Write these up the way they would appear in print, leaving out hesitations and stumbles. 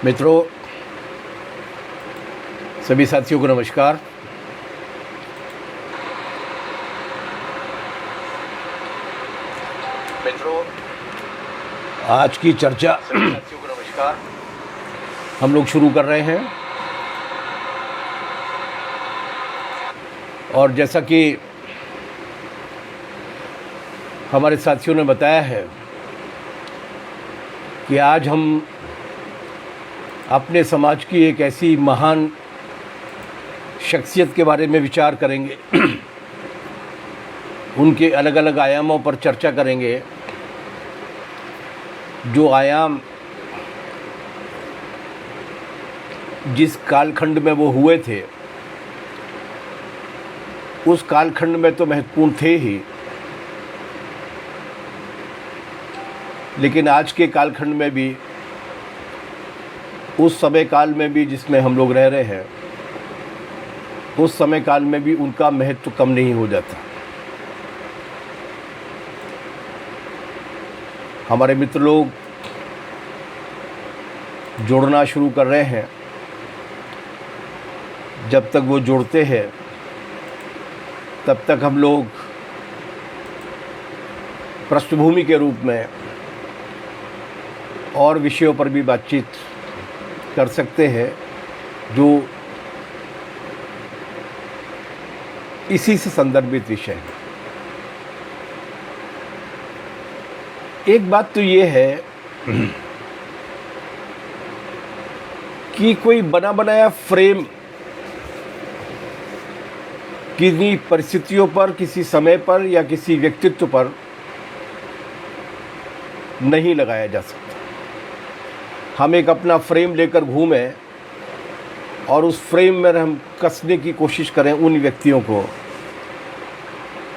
मित्रों, सभी साथियों को नमस्कार। आज की चर्चा सभी साथियों को नमस्कार हम लोग शुरू कर रहे हैं। और जैसा कि हमारे साथियों ने बताया है कि आज हम अपने समाज की एक ऐसी महान शख्सियत के बारे में विचार करेंगे, उनके अलग अलग आयामों पर चर्चा करेंगे। जो आयाम जिस कालखंड में वो हुए थे, उस कालखंड में तो महत्वपूर्ण थे ही, लेकिन आज के कालखंड में भी, उस समय काल में भी जिसमें हम लोग रह रहे हैं, उस समय काल में भी उनका महत्व कम नहीं हो जाता। हमारे मित्र लोग जोड़ना शुरू कर रहे हैं। जब तक वो जोड़ते हैं तब तक हम लोग पृष्ठभूमि के रूप में और विषयों पर भी बातचीत कर सकते हैं जो इसी से संदर्भित विषय है। एक बात तो ये है कि कोई बना बनाया फ्रेम किन्हीं परिस्थितियों पर, किसी समय पर या किसी व्यक्तित्व पर नहीं लगाया जा सकता। हम एक अपना फ्रेम लेकर घूमें और उस फ्रेम में हम कसने की कोशिश करें उन व्यक्तियों को,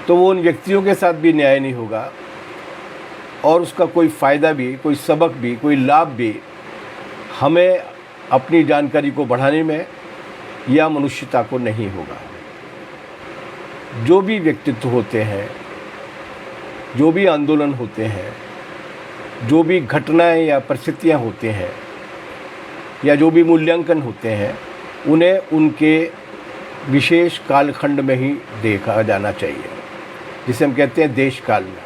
तो वो उन व्यक्तियों के साथ भी न्याय नहीं होगा और उसका कोई फ़ायदा भी, कोई सबक भी, कोई लाभ भी हमें अपनी जानकारी को बढ़ाने में या मनुष्यता को नहीं होगा। जो भी व्यक्तित्व होते हैं, जो भी आंदोलन होते हैं, जो भी घटनाएं या परिस्थितियां होते हैं या जो भी मूल्यांकन होते हैं, उन्हें उनके विशेष कालखंड में ही देखा जाना चाहिए, जिसे हम कहते हैं देश काल में,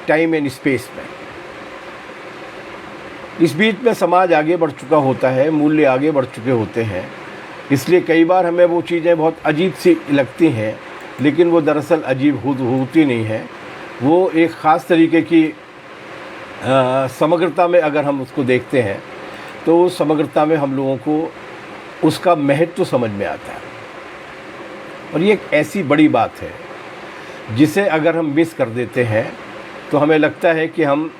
टाइम एंड स्पेस में। इस बीच में समाज आगे बढ़ चुका होता है, मूल्य आगे बढ़ चुके होते हैं, इसलिए कई बार हमें वो चीज़ें बहुत अजीब सी लगती हैं, लेकिन वो दरअसल अजीब होती नहीं है। वो एक ख़ास तरीके की समग्रता में अगर हम उसको देखते हैं तो उस समग्रता में हम लोगों को उसका महत्व समझ में आता है। और ये एक ऐसी बड़ी बात है जिसे अगर हम मिस कर देते हैं तो हमें लगता है कि हम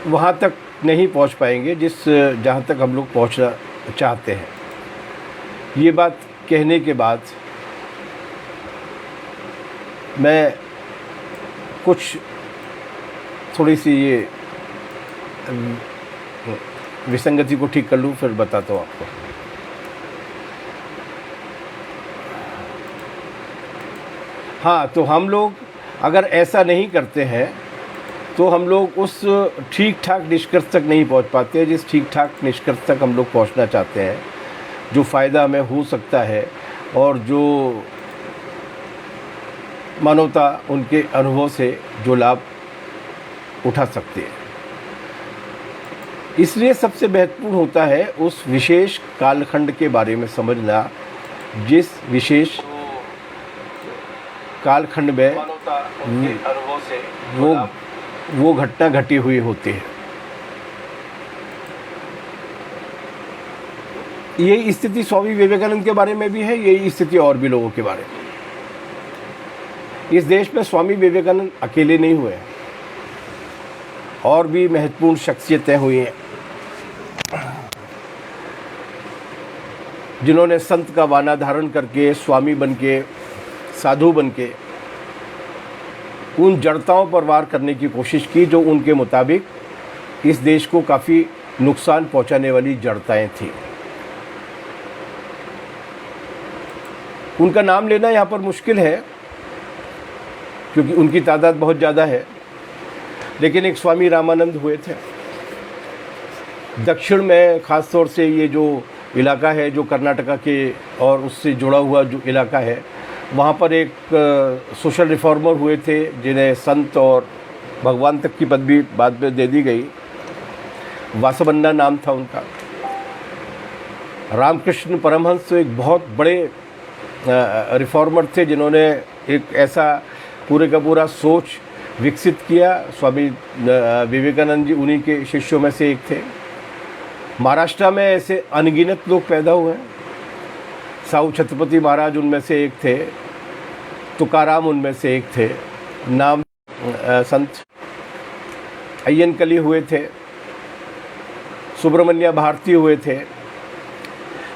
वहाँ तक नहीं पहुँच पाएंगे जहाँ तक हम लोग पहुँचना चाहते हैं। ये बात कहने के बाद मैं कुछ थोड़ी सी ये विसंगति को ठीक कर लूँ, फिर बताता हूँ आपको। हाँ, तो हम लोग अगर ऐसा नहीं करते हैं तो हम लोग उस ठीक ठाक निष्कर्ष तक नहीं पहुंच पाते, जिस ठीक ठाक निष्कर्ष तक हम लोग पहुंचना चाहते हैं, जो फ़ायदा हमें हो सकता है और जो मानवता उनके अनुभव से जो लाभ उठा सकती है। इसलिए सबसे महत्वपूर्ण होता है उस विशेष कालखंड के बारे में समझना, जिस विशेष कालखंड में मानवता उनके अनुभव से वो घटना घटी हुई होती है। यही स्थिति स्वामी विवेकानंद के बारे में भी है, यही स्थिति और भी लोगों के बारे में। इस देश में स्वामी विवेकानंद अकेले नहीं हुए, और भी महत्वपूर्ण शख्सियतें हुई हैं जिन्होंने संत का वाना धारण करके, स्वामी बनके, साधु बनके उन जड़ताओं पर वार करने की कोशिश की जो उनके मुताबिक इस देश को काफ़ी नुकसान पहुंचाने वाली जड़ताएं थी। उनका नाम लेना यहाँ पर मुश्किल है क्योंकि उनकी तादाद बहुत ज़्यादा है। लेकिन एक स्वामी रामानंद हुए थे। दक्षिण में ख़ास तौर से ये जो इलाका है, जो कर्नाटका के और उससे जुड़ा हुआ जो इलाका है, वहाँ पर एक सोशल रिफॉर्मर हुए थे जिन्हें संत और भगवान तक की पदवी बाद में दे दी गई। वासवन्ना नाम था उनका। रामकृष्ण परमहंस एक बहुत बड़े रिफॉर्मर थे जिन्होंने एक ऐसा पूरे का पूरा सोच विकसित किया। स्वामी विवेकानंद जी उन्हीं के शिष्यों में से एक थे। महाराष्ट्र में ऐसे अनगिनत लोग पैदा हुए हैं। साहू छत्रपति महाराज उनमें से एक थे, तुकाराम उनमें से एक थे, नाम संत अय्यनकली हुए थे, सुब्रमण्य भारती हुए थे,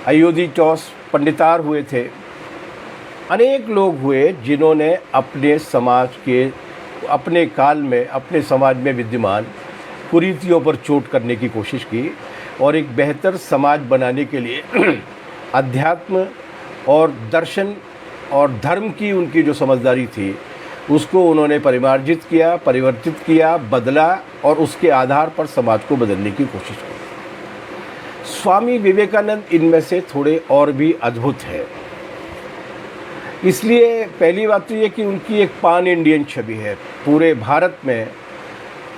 अयोधी चौस पंडितार हुए थे। अनेक लोग हुए जिन्होंने अपने समाज के, अपने काल में, अपने समाज में विद्यमान कुरीतियों पर चोट करने की कोशिश की और एक बेहतर समाज बनाने के लिए अध्यात्म और दर्शन और धर्म की उनकी जो समझदारी थी उसको उन्होंने परिमार्जित किया, परिवर्तित किया, बदला और उसके आधार पर समाज को बदलने की कोशिश की। स्वामी विवेकानंद इनमें से थोड़े और भी अद्भुत है। इसलिए पहली बात तो ये कि उनकी एक पान इंडियन छवि है। पूरे भारत में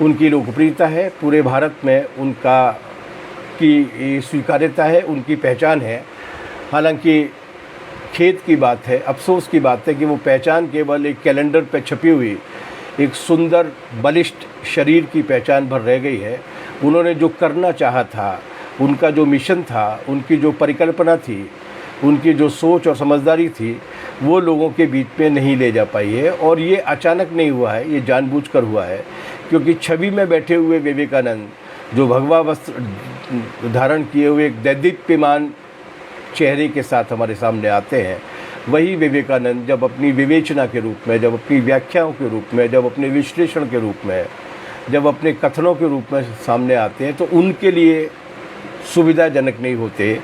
उनकी लोकप्रियता है, पूरे भारत में उनका की स्वीकार्यता है, उनकी पहचान है। हालांकि खेद की बात है, अफसोस की बात है कि वो पहचान केवल एक कैलेंडर पर छपी हुई एक सुंदर बलिष्ठ शरीर की पहचान भर रह गई है। उन्होंने जो करना चाहा था, उनका जो मिशन था, उनकी जो परिकल्पना थी, उनकी जो सोच और समझदारी थी, वो लोगों के बीच में नहीं ले जा पाई है। और ये अचानक नहीं हुआ है, ये जानबूझकर हुआ है। क्योंकि छवि में बैठे हुए विवेकानंद जो भगवा वस्त्र धारण किए हुए एक दैदीप्यमान चेहरे के साथ हमारे सामने आते हैं, वही विवेकानंद जब अपनी विवेचना के रूप में, जब अपनी व्याख्याओं के रूप में, जब अपने विश्लेषण के रूप में, जब अपने कथनों के रूप में सामने आते हैं तो उनके लिए सुविधाजनक नहीं होते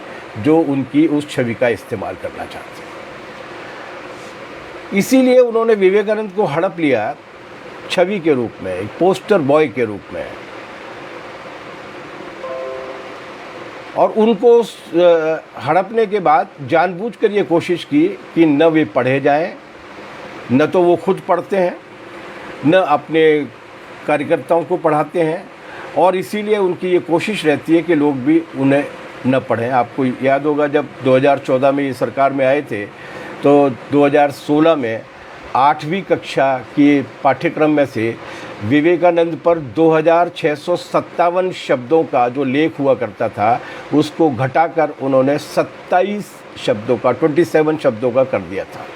जो उनकी उस छवि का इस्तेमाल करना चाहते हैं। इसीलिए उन्होंने विवेकानंद को हड़प लिया छवि के रूप में, एक पोस्टर बॉय के रूप में, और उनको हड़पने के बाद जानबूझकर ये कोशिश की कि न वे पढ़े जाएं, न तो वो खुद पढ़ते हैं, न अपने कार्यकर्ताओं को पढ़ाते हैं। और इसीलिए उनकी ये कोशिश रहती है कि लोग भी उन्हें न पढ़ें। आपको याद होगा जब 2014 में ये सरकार में आए थे तो 2016 में 8वीं कक्षा के पाठ्यक्रम में से विवेकानंद पर 2657 शब्दों का जो लेख हुआ करता था उसको घटाकर उन्होंने 27 शब्दों का कर दिया था।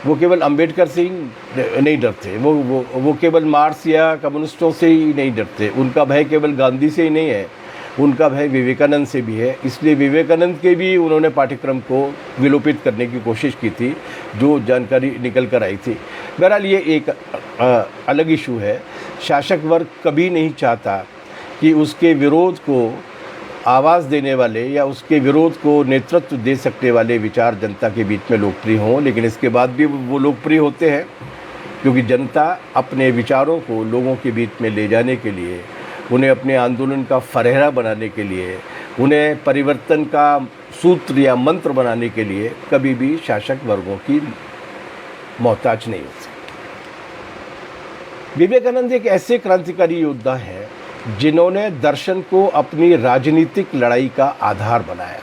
वो केवल अंबेडकर से ही नहीं डरते, वो केवल मार्क्स या कम्युनिस्टों से ही नहीं डरते। उनका भय केवल गांधी से ही नहीं है, उनका भय विवेकानंद से भी है। इसलिए विवेकानंद के भी उन्होंने पाठ्यक्रम को विलोपित करने की कोशिश की थी, जो जानकारी निकल कर आई थी। बहरहाल ये एक अलग इशू है। शासक वर्ग कभी नहीं चाहता कि उसके विरोध को आवाज़ देने वाले या उसके विरोध को नेतृत्व दे सकने वाले विचार जनता के बीच में लोकप्रिय हों, लेकिन इसके बाद भी वो लोकप्रिय होते हैं क्योंकि जनता अपने विचारों को लोगों के बीच में ले जाने के लिए, उन्हें अपने आंदोलन का फरहेरा बनाने के लिए, उन्हें परिवर्तन का सूत्र या मंत्र बनाने के लिए कभी भी शासक वर्गों की मोहताज नहीं होती। विवेकानंद एक ऐसे क्रांतिकारी योद्धा हैं जिन्होंने दर्शन को अपनी राजनीतिक लड़ाई का आधार बनाया।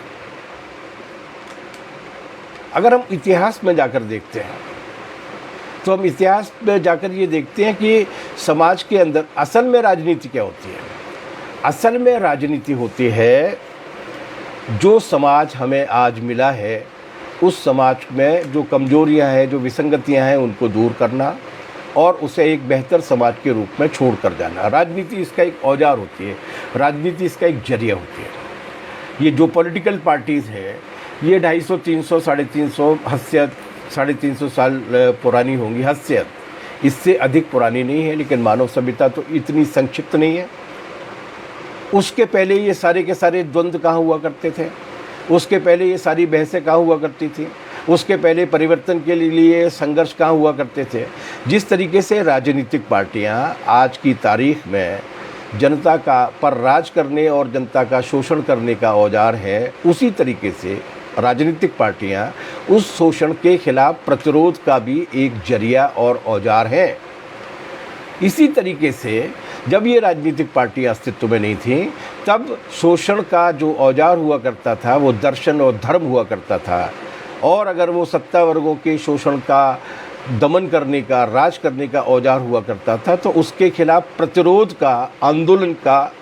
अगर हम इतिहास में जाकर देखते हैं तो हम इतिहास में जाकर ये देखते हैं कि समाज के अंदर असल में राजनीति क्या होती है। असल में राजनीति होती है जो समाज हमें आज मिला है, उस समाज में जो कमजोरियां हैं, जो विसंगतियां हैं, उनको दूर करना और उसे एक बेहतर समाज के रूप में छोड़ कर जाना। राजनीति इसका एक औजार होती है, राजनीति इसका एक जरिया होती है। ये जो पॉलिटिकल पार्टीज़ हैं ये 250, 300, 350 हसीयत 350 साल पुरानी होंगी। हसीयत इससे अधिक पुरानी नहीं है, लेकिन मानव सभ्यता तो इतनी संक्षिप्त नहीं है। उसके पहले ये सारे के सारे द्वंद्व कहाँ हुआ करते थे, उसके पहले ये सारी बहसें कहाँ हुआ करती थी। उसके पहले परिवर्तन के लिए संघर्ष कहाँ हुआ करते थे। जिस तरीके से राजनीतिक पार्टियां आज की तारीख में जनता का पर राज करने और जनता का शोषण करने का औजार है, उसी तरीके से राजनीतिक पार्टियां उस शोषण के खिलाफ प्रतिरोध का भी एक जरिया और औजार है। इसी तरीके से जब ये राजनीतिक पार्टियां अस्तित्व में नहीं थीं, तब शोषण का जो औजार हुआ करता था वो दर्शन और धर्म हुआ करता था। और अगर वो सत्ता वर्गों के शोषण का दमन करने का, राज करने का औजार हुआ करता था, तो उसके खिलाफ प्रतिरोध का, आंदोलन का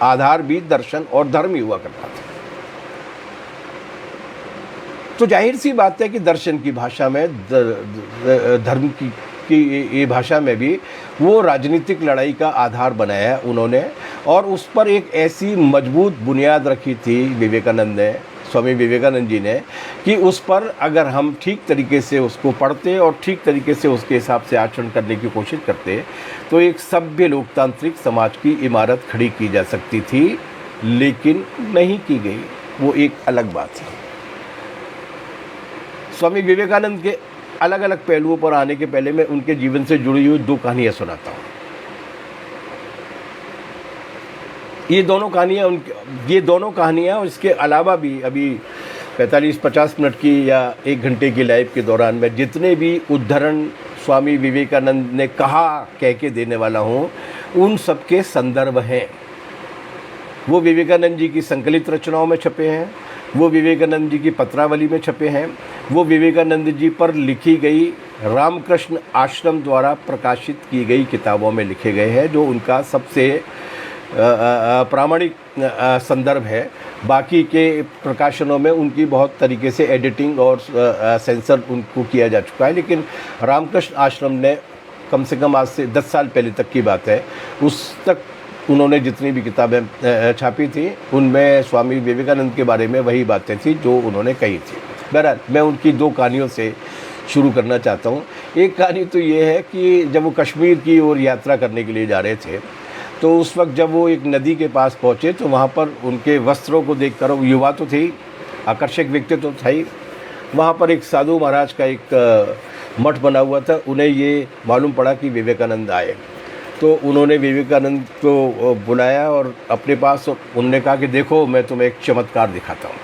आधार भी दर्शन और धर्म ही हुआ करता था। तो जाहिर सी बात है कि दर्शन की भाषा में, धर्म की ये भाषा में भी वो राजनीतिक लड़ाई का आधार बनाया उन्होंने, और उस पर एक ऐसी मजबूत बुनियाद रखी थी विवेकानंद ने, स्वामी विवेकानंद जी ने, कि उस पर अगर हम ठीक तरीके से उसको पढ़ते और ठीक तरीके से उसके हिसाब से आचरण करने की कोशिश करते, तो एक सभ्य लोकतांत्रिक समाज की इमारत खड़ी की जा सकती थी, लेकिन नहीं की गई। वो एक अलग बात है। स्वामी विवेकानंद के अलग अलग पहलुओं पर आने के पहले मैं उनके जीवन से जुड़ी हुई दो कहानियाँ सुनाता हूँ। ये दोनों कहानियाँ और इसके अलावा भी अभी 45-50 मिनट की या 1 घंटे की लाइव के दौरान मैं जितने भी उद्धरण स्वामी विवेकानंद ने कह के देने वाला हूँ, उन सब के संदर्भ हैं। वो विवेकानंद जी की संकलित रचनाओं में छपे हैं, वो विवेकानंद जी की पत्रावली में छपे हैं, वो विवेकानंद जी पर लिखी गई रामकृष्ण आश्रम द्वारा प्रकाशित की गई किताबों में लिखे गए हैं, जो उनका सबसे प्रामाणिक संदर्भ है। बाकी के प्रकाशनों में उनकी बहुत तरीके से एडिटिंग और सेंसर उनको किया जा चुका है, लेकिन रामकृष्ण आश्रम ने कम से कम आज से 10 साल पहले तक की बात है, उस तक उन्होंने जितनी भी किताबें छापी थी, उनमें स्वामी विवेकानंद के बारे में वही बातें थी जो उन्होंने कही थी। बहरहाल मैं उनकी 2 कहानियों से शुरू करना चाहता हूँ। एक कहानी तो ये है कि जब वो कश्मीर की ओर यात्रा करने के लिए जा रहे थे, तो उस वक्त जब वो एक नदी के पास पहुँचे, तो वहाँ पर उनके वस्त्रों को देखकर, युवा तो थे, आकर्षक व्यक्तित्व तो था ही, वहाँ पर एक साधु महाराज का एक मठ बना हुआ था। उन्हें ये मालूम पड़ा कि विवेकानंद आए, तो उन्होंने विवेकानंद को बुलाया और अपने पास उन्होंने कहा कि देखो, मैं तुम्हें एक चमत्कार दिखाता हूँ।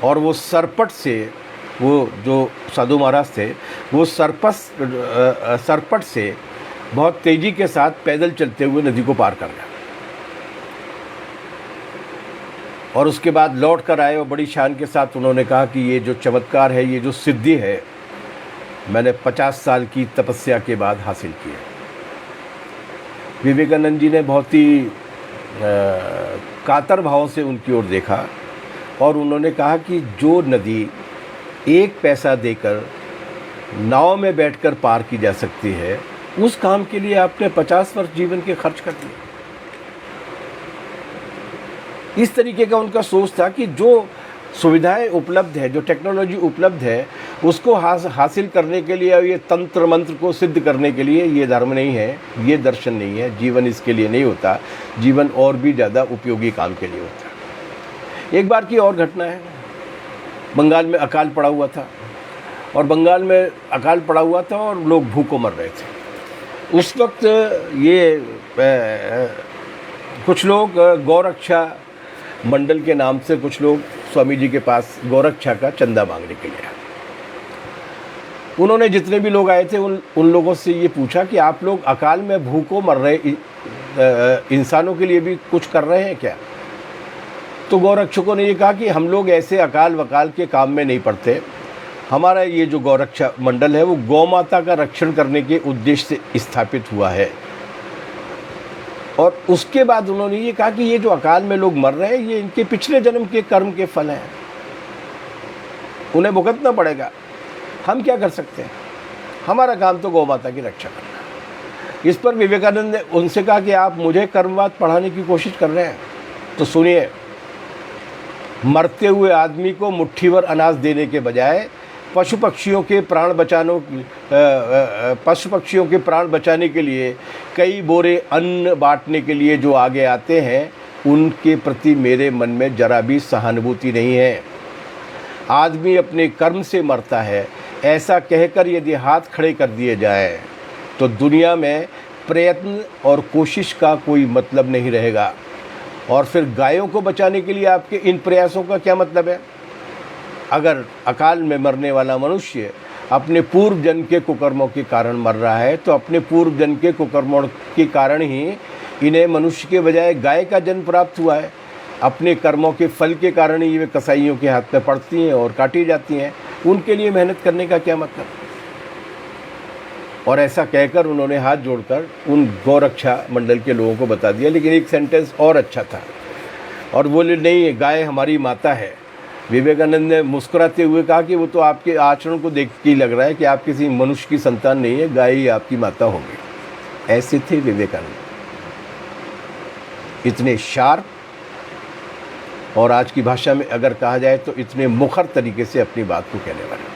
और वो सरपट से, वो जो साधु महाराज थे, वो सरपट से बहुत तेज़ी के साथ पैदल चलते हुए नदी को पार कर गए, और उसके बाद लौट कर आए और बड़ी शान के साथ उन्होंने कहा कि ये जो चमत्कार है, ये जो सिद्धि है, मैंने 50 साल की तपस्या के बाद हासिल की है। विवेकानंद जी ने बहुत ही कातर भाव से उनकी ओर देखा और उन्होंने कहा कि जो नदी 1 पैसा देकर नाव में बैठकर पार की जा सकती है, उस काम के लिए आपने 50 वर्ष जीवन के खर्च कर दिए। इस तरीके का उनका सोच था कि जो सुविधाएं उपलब्ध है, जो टेक्नोलॉजी उपलब्ध है, उसको हासिल करने के लिए, ये तंत्र मंत्र को सिद्ध करने के लिए ये धर्म नहीं है, ये दर्शन नहीं है, जीवन इसके लिए नहीं होता। जीवन और भी ज़्यादा उपयोगी काम के लिए होता है। एक बार की और घटना है, बंगाल में अकाल पड़ा हुआ था, और बंगाल में अकाल पड़ा हुआ था और लोग भूखों मर रहे थे। उस वक्त ये कुछ लोग गौरक्षा मंडल के नाम से कुछ लोग स्वामी जी के पास गौरक्षा का चंदा मांगने के लिए आए। उन्होंने जितने भी लोग आए थे उन लोगों से ये पूछा कि आप लोग अकाल में भूखों मर रहे इंसानों के लिए भी कुछ कर रहे हैं क्या? तो गौरक्षकों ने ये कहा कि हम लोग ऐसे अकाल वकाल के काम में नहीं पड़ते, हमारा ये जो गौरक्षा मंडल है वो गौ माता का रक्षण करने के उद्देश्य से स्थापित हुआ है। और उसके बाद उन्होंने ये कहा कि ये जो अकाल में लोग मर रहे हैं, ये इनके पिछले जन्म के कर्म के फल हैं, उन्हें भुगतना पड़ेगा। हम क्या कर सकते हैं? हमारा काम तो गौ माता की रक्षा करना। इस पर विवेकानंद ने उनसे कहा कि आप मुझे कर्मवाद पढ़ाने की कोशिश कर रहे हैं, तो सुनिए, मरते हुए आदमी को मुट्ठी भर अनाज देने के बजाय पशु पक्षियों के प्राण बचाने के लिए कई बोरे अन्न बांटने के लिए जो आगे आते हैं, उनके प्रति मेरे मन में जरा भी सहानुभूति नहीं है। आदमी अपने कर्म से मरता है, ऐसा कहकर यदि हाथ खड़े कर दिए जाए तो दुनिया में प्रयत्न और कोशिश का कोई मतलब नहीं रहेगा। और फिर गायों को बचाने के लिए आपके इन प्रयासों का क्या मतलब है? अगर अकाल में मरने वाला मनुष्य अपने पूर्व जन्म के कुकर्मों के कारण मर रहा है तो अपने पूर्व जन्म के कुकर्मों के कारण ही इन्हें मनुष्य के बजाय गाय का जन्म प्राप्त हुआ है। अपने कर्मों के फल के कारण ही वे कसाईयों के हाथ में पड़ती हैं और काटी जाती हैं। उनके लिए मेहनत करने का क्या मतलब? और ऐसा कहकर उन्होंने हाथ जोड़कर उन गौरक्षा मंडल के लोगों को बता दिया। लेकिन एक सेंटेंस और अच्छा था, और बोले नहीं, गाय हमारी माता है। विवेकानंद ने मुस्कुराते हुए कहा कि वो तो आपके आचरण को देख के ही लग रहा है कि आप किसी मनुष्य की संतान नहीं है, गाय ही आपकी माता होगी। ऐसे थे विवेकानंद, इतने शार्प, और आज की भाषा में अगर कहा जाए तो इतने मुखर तरीके से अपनी बात को कहने वाले।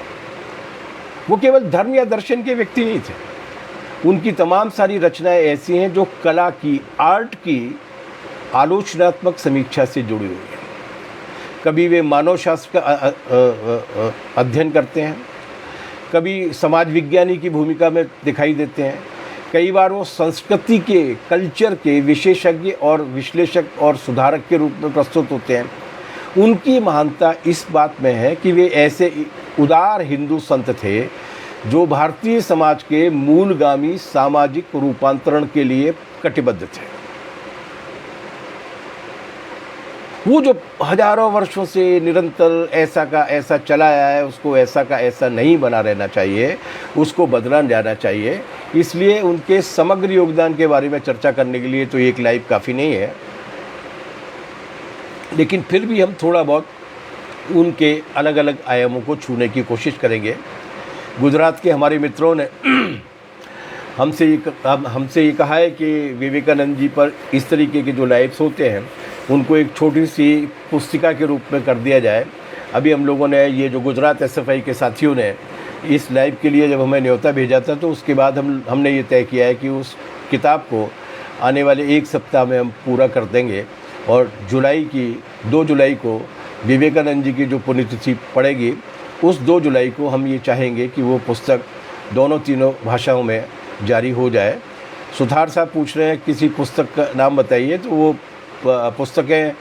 वो केवल धर्म या दर्शन के व्यक्ति नहीं थे, उनकी तमाम सारी रचनाएं ऐसी हैं जो कला की, आर्ट की आलोचनात्मक समीक्षा से जुड़ी हुई है। कभी वे मानव शास्त्र का अध्ययन करते हैं, कभी समाज विज्ञानी की भूमिका में दिखाई देते हैं, कई बार वो संस्कृति के, कल्चर के विशेषज्ञ और विश्लेषक और सुधारक के रूप में प्रस्तुत होते हैं। उनकी महानता इस बात में है कि वे ऐसे उदार हिंदू संत थे जो भारतीय समाज के मूलगामी सामाजिक रूपांतरण के लिए कटिबद्ध थे। वो जो हजारों वर्षों से निरंतर ऐसा का ऐसा चला आया है, उसको ऐसा का ऐसा नहीं बना रहना चाहिए, उसको बदला जाना चाहिए। इसलिए उनके समग्र योगदान के बारे में चर्चा करने के लिए तो एक लाइव काफ़ी नहीं है, लेकिन फिर भी हम थोड़ा बहुत उनके अलग अलग आयामों को छूने की कोशिश करेंगे। गुजरात के हमारे मित्रों ने हमसे ये कहा है कि विवेकानंद जी पर इस तरीके के जो लाइव्स होते हैं उनको एक छोटी सी पुस्तिका के रूप में कर दिया जाए। अभी हम लोगों ने, ये जो गुजरात एसएफआई के साथियों ने इस लाइव के लिए जब हमें न्योता भेजा था तो उसके बाद हमने ये तय किया है कि उस किताब को आने वाले एक सप्ताह में हम पूरा कर देंगे। और 2 जुलाई को विवेकानंद जी की जो पुण्यतिथि पड़ेगी, उस 2 जुलाई को हम ये चाहेंगे कि वो पुस्तक तीनों भाषाओं में जारी हो जाए। सुधार साहब पूछ रहे हैं किसी पुस्तक का नाम बताइए, तो वो पुस्तकें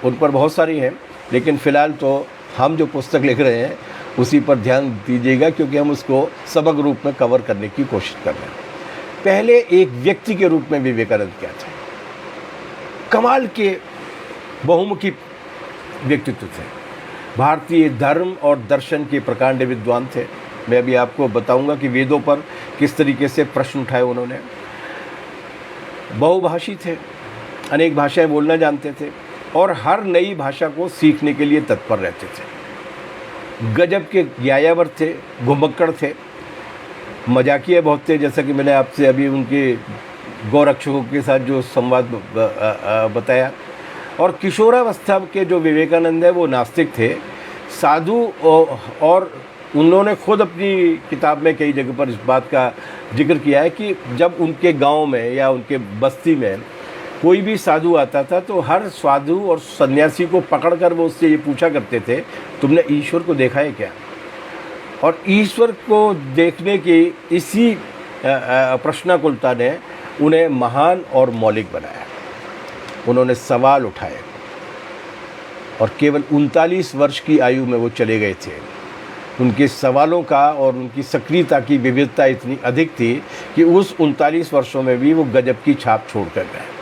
उन पर बहुत सारी हैं, लेकिन फ़िलहाल तो हम जो पुस्तक लिख रहे हैं उसी पर ध्यान दीजिएगा, क्योंकि हम उसको समग्र रूप में कवर करने की कोशिश कर रहे हैं। पहले एक व्यक्ति के रूप में विवेकानंद क्या थे? कमाल के बहुमुखी व्यक्तित्व थे। भारतीय धर्म और दर्शन के प्रकांड विद्वान थे। मैं अभी आपको बताऊंगा कि वेदों पर किस तरीके से प्रश्न उठाए उन्होंने। बहुभाषी थे, अनेक भाषाएं बोलना जानते थे और हर नई भाषा को सीखने के लिए तत्पर रहते थे। गजब के ज्ञायावर थे, घुमक्कड़ थे, मजाकिया बहुत थे। जैसा कि मैंने आपसे अभी उनके गौरक्षकों के साथ जो संवाद बताया। और किशोरावस्था के जो विवेकानंद है वो नास्तिक थे, साधु, और उन्होंने खुद अपनी किताब में कई जगह पर इस बात का जिक्र किया है कि जब उनके गांव में या उनके बस्ती में कोई भी साधु आता था तो हर साधु और सन्यासी को पकड़कर वो उससे ये पूछा करते थे, तुमने ईश्वर को देखा है क्या? और ईश्वर को देखने की इसी प्रश्नाकुलता ने उन्हें महान और मौलिक बनाया। उन्होंने सवाल उठाए और केवल 39 वर्ष की आयु में वो चले गए थे। उनके सवालों का और उनकी सक्रियता की विविधता इतनी अधिक थी कि उस 39 वर्षों में भी वो गजब की छाप छोड़ कर गए।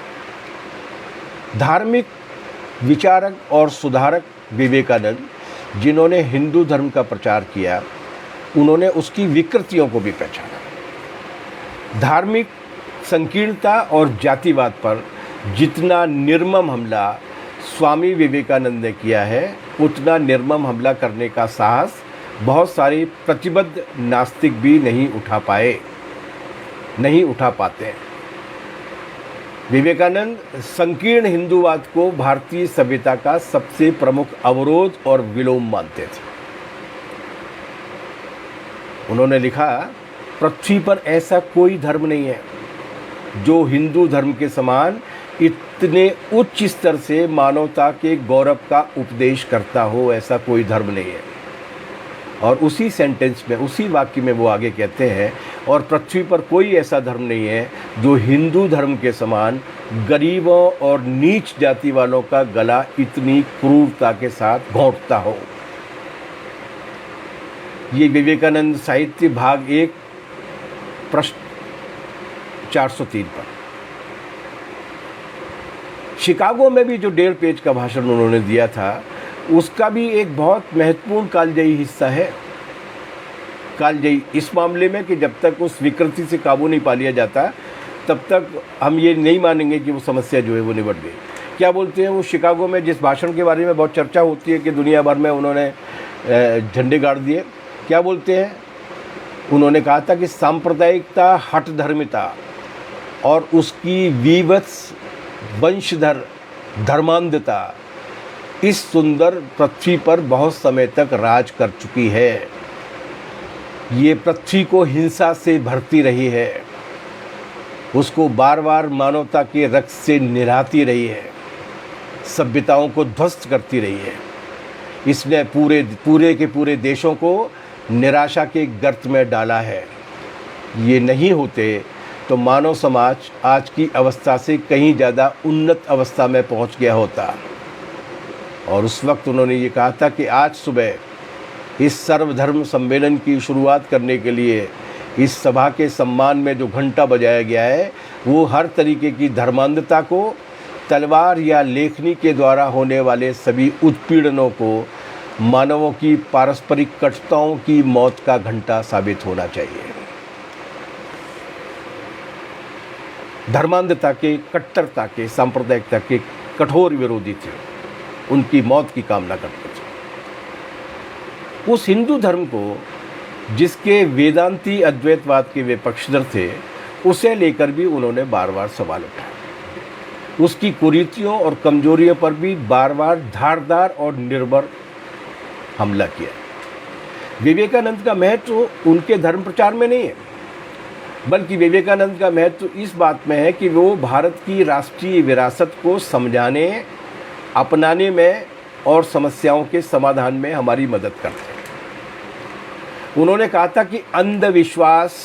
धार्मिक विचारक और सुधारक विवेकानंद, जिन्होंने हिंदू धर्म का प्रचार किया, उन्होंने उसकी विकृतियों को भी पहचाना। धार्मिक संकीर्णता और जातिवाद पर जितना निर्मम हमला स्वामी विवेकानंद ने किया है, उतना निर्मम हमला करने का साहस बहुत सारे प्रतिबद्ध नास्तिक भी नहीं उठा पाते। विवेकानंद संकीर्ण हिंदूवाद को भारतीय सभ्यता का सबसे प्रमुख अवरोध और विलोम मानते थे। उन्होंने लिखा, पृथ्वी पर ऐसा कोई धर्म नहीं है जो हिंदू धर्म के समान इतने उच्च स्तर से मानवता के गौरव का उपदेश करता हो, ऐसा कोई धर्म नहीं है। और उसी सेंटेंस में, उसी वाक्य में वो आगे कहते हैं, और पृथ्वी पर कोई ऐसा धर्म नहीं है जो हिंदू धर्म के समान गरीबों और नीच जाति वालों का गला इतनी क्रूरता के साथ घोंटता हो। ये विवेकानंद साहित्य भाग 1 पृष्ठ 403 पर। शिकागो में भी जो 1.5 पेज का भाषण उन्होंने दिया था, उसका भी एक बहुत महत्वपूर्ण कालजयी हिस्सा है। कालजयी इस मामले में कि जब तक उस विकृति से काबू नहीं पा लिया जाता, तब तक हम ये नहीं मानेंगे कि वो समस्या जो है वो निबट गई। क्या बोलते हैं वो शिकागो में, जिस भाषण के बारे में बहुत चर्चा होती है कि दुनिया भर में उन्होंने झंडे गाड़ दिए, क्या बोलते हैं? उन्होंने कहा था कि सांप्रदायिकता, हठ धर्मिता और उसकी विवत्स वंशधर धर्मांधता इस सुंदर पृथ्वी पर बहुत समय तक राज कर चुकी है। ये पृथ्वी को हिंसा से भरती रही है, उसको बार बार मानवता के रक्त से निराती रही है, सभ्यताओं को ध्वस्त करती रही है। इसने पूरे के पूरे देशों को निराशा के गर्त में डाला है। ये नहीं होते तो मानव समाज आज की अवस्था से कहीं ज़्यादा उन्नत अवस्था में पहुंच गया होता। और उस वक्त उन्होंने ये कहा था कि आज सुबह इस सर्वधर्म सम्मेलन की शुरुआत करने के लिए इस सभा के सम्मान में जो घंटा बजाया गया है, वो हर तरीके की धर्मांधता को, तलवार या लेखनी के द्वारा होने वाले सभी उत्पीड़नों को, मानवों की पारस्परिक कटुताओं की मौत का घंटा साबित होना चाहिए। धर्मांधता के, कट्टरता के, सांप्रदायिकता के कठोर विरोधी थे, उनकी मौत की कामना करते थे। उस हिंदू धर्म को जिसके वेदांती अद्वैतवाद के वे पक्षधर थे, उसे लेकर भी उन्होंने बार बार सवाल उठाए। उसकी कुरीतियों और कमजोरियों पर भी बार बार धारदार और निर्भर हमला किया। विवेकानंद का महत्व उनके धर्म प्रचार में नहीं है, बल्कि विवेकानंद का महत्व इस बात में है कि वो भारत की राष्ट्रीय विरासत को समझाने, अपनाने में और समस्याओं के समाधान में हमारी मदद करते हैं। उन्होंने कहा था कि अंधविश्वास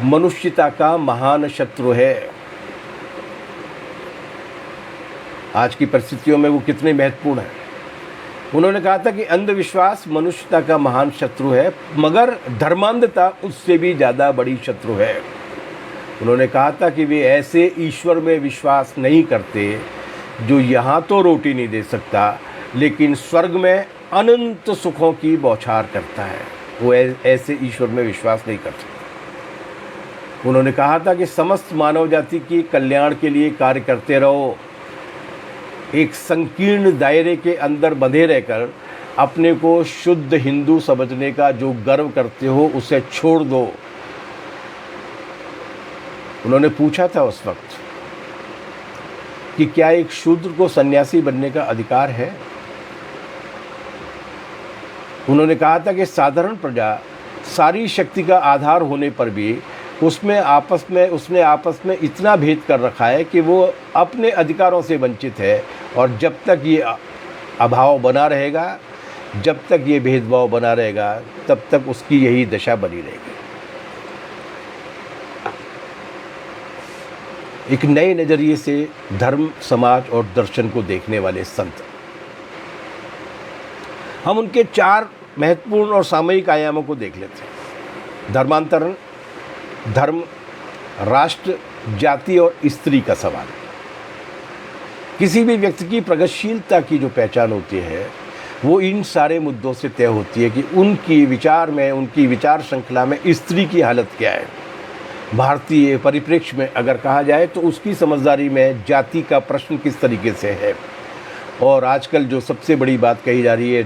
मनुष्यता का महान शत्रु है। आज की परिस्थितियों में वो कितने महत्वपूर्ण है। उन्होंने कहा था कि अंधविश्वास मनुष्यता का महान शत्रु है, मगर धर्मांधता उससे भी ज़्यादा बड़ी शत्रु है। उन्होंने कहा था कि वे ऐसे ईश्वर में विश्वास नहीं करते जो यहाँ तो रोटी नहीं दे सकता, लेकिन स्वर्ग में अनंत सुखों की बौछार करता है। वो ऐसे ईश्वर में विश्वास नहीं कर सकते। उन्होंने कहा था कि समस्त मानव जाति के कल्याण के लिए कार्य करते रहो। एक संकीर्ण दायरे के अंदर बंधे रहकर अपने को शुद्ध हिंदू समझने का जो गर्व करते हो, उसे छोड़ दो। उन्होंने पूछा था उस वक्त कि क्या एक शूद्र को सन्यासी बनने का अधिकार है? उन्होंने कहा था कि साधारण प्रजा सारी शक्ति का आधार होने पर भी उसने आपस में इतना भेद कर रखा है कि वो अपने अधिकारों से वंचित है। और जब तक ये अभाव बना रहेगा, जब तक ये भेदभाव बना रहेगा, तब तक उसकी यही दशा बनी रहेगी। एक नए नज़रिए से धर्म, समाज और दर्शन को देखने वाले संत। हम उनके 4 महत्वपूर्ण और सामयिक आयामों को देख लेते हैं। धर्मांतरण, धर्म, राष्ट्र, जाति और स्त्री का सवाल। किसी भी व्यक्ति की प्रगतिशीलता की जो पहचान होती है, वो इन सारे मुद्दों से तय होती है कि उनकी विचार में, उनकी विचार श्रृंखला में स्त्री की हालत क्या है। भारतीय परिप्रेक्ष्य में अगर कहा जाए तो उसकी समझदारी में जाति का प्रश्न किस तरीके से है। और आजकल जो सबसे बड़ी बात कही जा रही है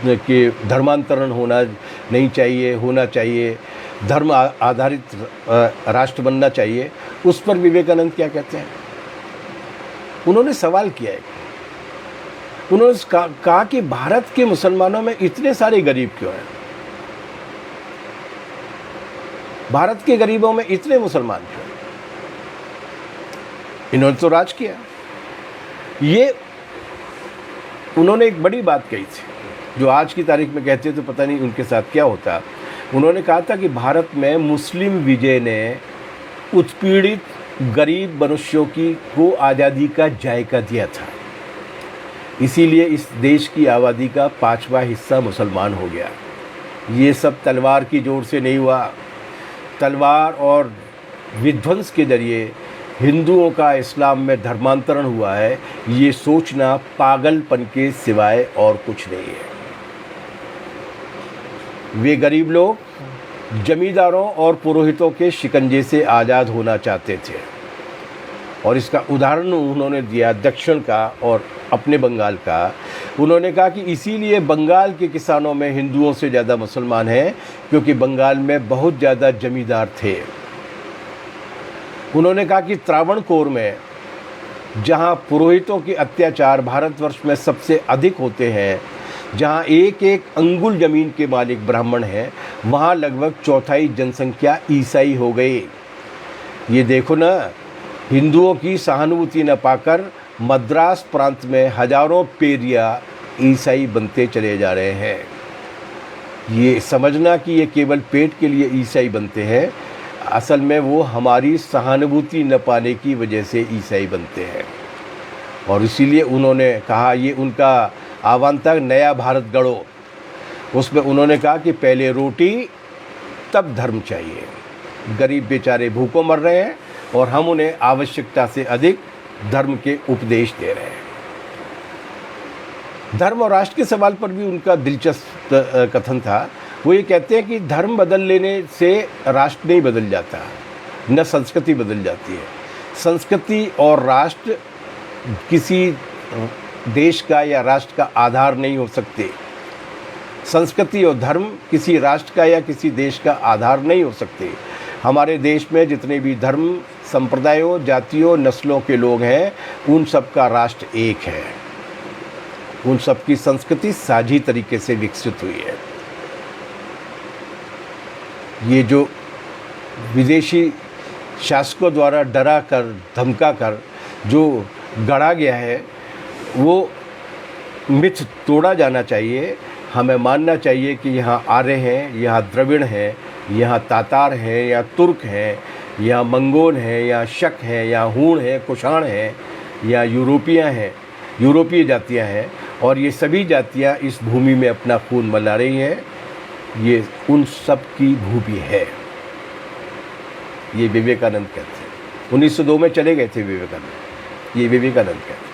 कि धर्मांतरण होना नहीं चाहिए, होना चाहिए, धर्म आधारित राष्ट्र बनना चाहिए, उस पर विवेकानंद क्या कहते हैं? उन्होंने सवाल किया है, उन्होंने कहा कि भारत के मुसलमानों में इतने सारे गरीब क्यों हैं? भारत के गरीबों में इतने मुसलमान क्यों हैं? इन्होंने तो राज किया। ये उन्होंने एक बड़ी बात कही थी जो आज की तारीख में कहते तो पता नहीं उनके साथ क्या होता। उन्होंने कहा था कि भारत में मुस्लिम विजय ने उत्पीड़ित गरीब मनुष्यों को आज़ादी का जायका दिया था, इसीलिए इस देश की आबादी का 5वां हिस्सा मुसलमान हो गया। ये सब तलवार की जोर से नहीं हुआ। तलवार और विध्वंस के जरिए हिंदुओं का इस्लाम में धर्मांतरण हुआ है, ये सोचना पागलपन के सिवाय और कुछ नहीं है। वे गरीब लोग जमींदारों और पुरोहितों के शिकंजे से आज़ाद होना चाहते थे, और इसका उदाहरण उन्होंने दिया दक्षिण का और अपने बंगाल का। उन्होंने कहा कि इसीलिए बंगाल के किसानों में हिंदुओं से ज़्यादा मुसलमान हैं, क्योंकि बंगाल में बहुत ज़्यादा जमींदार थे। उन्होंने कहा कि त्रावणकोर में जहाँ पुरोहितों के अत्याचार भारतवर्ष में सबसे अधिक होते हैं, जहाँ एक एक अंगुल ज़मीन के मालिक ब्राह्मण हैं, वहाँ लगभग 1/4 जनसंख्या ईसाई हो गई। ये देखो ना, हिंदुओं की सहानुभूति न पाकर मद्रास प्रांत में हजारों पेरिया ईसाई बनते चले जा रहे हैं। ये समझना कि ये केवल पेट के लिए ईसाई बनते हैं, असल में वो हमारी सहानुभूति न पाने की वजह से ईसाई बनते हैं। और इसीलिए उन्होंने कहा, ये उनका आह्वान था, नया भारत गढ़ो। उसमें उन्होंने कहा कि पहले रोटी तब धर्म चाहिए। गरीब बेचारे भूखों मर रहे हैं और हम उन्हें आवश्यकता से अधिक धर्म के उपदेश दे रहे हैं। धर्म और राष्ट्र के सवाल पर भी उनका दिलचस्प कथन था। वो ये कहते हैं कि धर्म बदल लेने से राष्ट्र नहीं बदल जाता, न संस्कृति बदल जाती है। संस्कृति और राष्ट्र किसी देश का या राष्ट्र का आधार नहीं हो सकते। संस्कृति और धर्म किसी राष्ट्र का या किसी देश का आधार नहीं हो सकते। हमारे देश में जितने भी धर्म, संप्रदायों, जातियों, नस्लों के लोग हैं, उन सब का राष्ट्र एक है। उन सब की संस्कृति साझी तरीके से विकसित हुई है। ये जो विदेशी शासकों द्वारा डरा कर, धमका कर जो गढ़ा गया है, वो मिथ तोड़ा जाना चाहिए। हमें मानना चाहिए कि यहाँ आर्य हैं, यहाँ द्रविड़ हैं, यहाँ तातार हैं, यहाँ तुर्क हैं, यहाँ मंगोल हैं, यहाँ शक हैं, यहाँ हूण हैं, कुषाण हैं, यहाँ यूरोपीय जातियाँ हैं, और ये सभी जातियाँ इस भूमि में अपना खून मला रही हैं। ये उन सब की भूमि है। ये विवेकानंद कहते हैं। 1902 में चले गए थे विवेकानंद। ये विवेकानंद कहते हैं।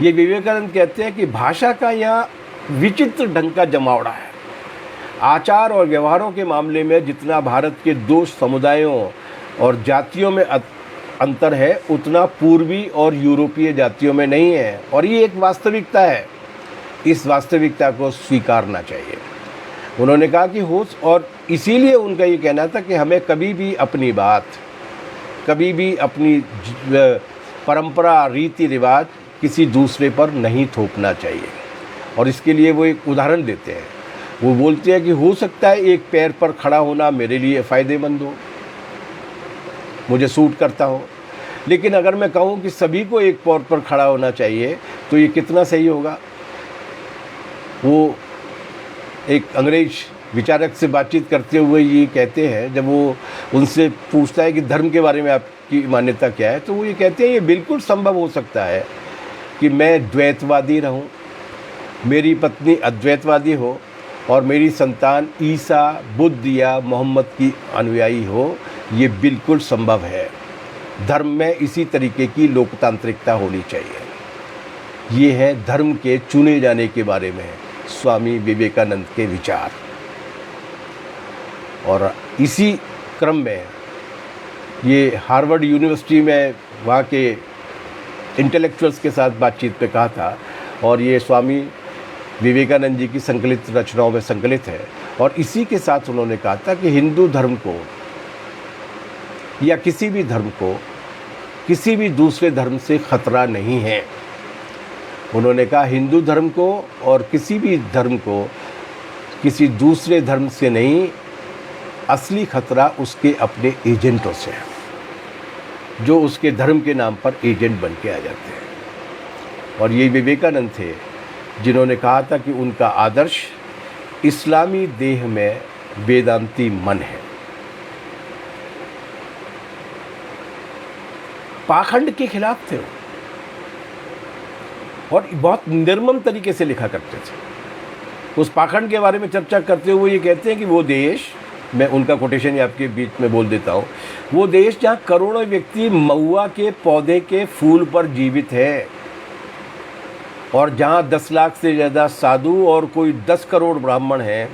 ये विवेकानंद कहते हैं कि भाषा का यहाँ विचित्र ढंग का जमावड़ा है। आचार और व्यवहारों के मामले में जितना भारत के 2 समुदायों और जातियों में अंतर है, उतना पूर्वी और यूरोपीय जातियों में नहीं है, और ये एक वास्तविकता है। इस वास्तविकता को स्वीकारना चाहिए। उन्होंने कहा कि और इसीलिए उनका ये कहना था कि हमें कभी भी अपनी बात, कभी भी अपनी परंपरा, रीति रिवाज किसी दूसरे पर नहीं थोपना चाहिए। और इसके लिए वो एक उदाहरण देते हैं। वो बोलते हैं कि हो सकता है एक पैर पर खड़ा होना मेरे लिए फ़ायदेमंद हो, मुझे सूट करता हो, लेकिन अगर मैं कहूँ कि सभी को एक पैर पर खड़ा होना चाहिए तो ये कितना सही होगा। वो एक अंग्रेज विचारक से बातचीत करते हुए ये कहते हैं, जब वो उनसे पूछता है कि धर्म के बारे में आपकी मान्यता क्या है, तो वो ये कहते हैं ये बिल्कुल संभव हो सकता है कि मैं द्वैतवादी रहूं, मेरी पत्नी अद्वैतवादी हो और मेरी संतान ईसा, बुद्ध या मोहम्मद की अनुयायी हो। ये बिल्कुल संभव है। धर्म में इसी तरीके की लोकतांत्रिकता होनी चाहिए। ये है धर्म के चुने जाने के बारे में स्वामी विवेकानंद के विचार। और इसी क्रम में ये हार्वर्ड यूनिवर्सिटी में वहाँ के इंटेलेक्चुअल्स के साथ बातचीत पे कहा था, और ये स्वामी विवेकानंद जी की संकलित रचनाओं में संकलित है। और इसी के साथ उन्होंने कहा था कि हिंदू धर्म को या किसी भी धर्म को किसी भी दूसरे धर्म से खतरा नहीं है। उन्होंने कहा हिंदू धर्म को और किसी भी धर्म को किसी दूसरे धर्म से नहीं, असली खतरा उसके अपने एजेंटों से है। जो उसके धर्म के नाम पर एजेंट बन के आ जाते हैं। और ये विवेकानंद थे जिन्होंने कहा था कि उनका आदर्श इस्लामी देह में वेदांती मन है। पाखंड के खिलाफ थे वो, और बहुत निर्मम तरीके से लिखा करते थे। उस पाखंड के बारे में चर्चा करते हुए ये कहते हैं कि वो देश, मैं उनका कोटेशन आपके बीच में बोल देता हूँ, वो देश जहाँ करोड़ों व्यक्ति महुआ के पौधे के फूल पर जीवित है, और जहाँ 10 लाख से ज़्यादा साधु और कोई 10 करोड़ ब्राह्मण हैं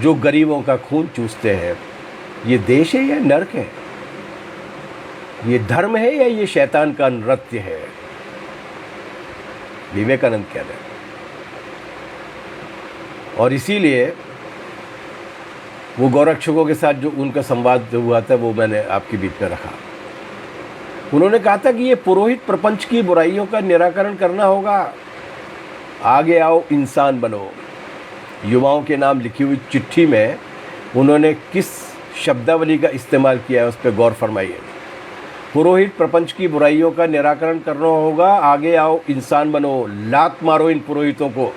जो गरीबों का खून चूसते हैं, ये देश है या नर्क है? ये धर्म है या ये शैतान का नृत्य है? विवेकानंद कह रहे हैं। और इसीलिए वो गौरक्षकों के साथ जो उनका संवाद हुआ था वो मैंने आपके बीच में रखा। उन्होंने कहा था कि ये पुरोहित प्रपंच की बुराइयों का निराकरण करना होगा। आगे आओ, इंसान बनो। युवाओं के नाम लिखी हुई चिट्ठी में उन्होंने किस शब्दावली का इस्तेमाल किया है उस पर गौर फरमाइए। पुरोहित प्रपंच की बुराइयों का निराकरण करना होगा, आगे आओ, इंसान बनो। लात मारो इन पुरोहितों को,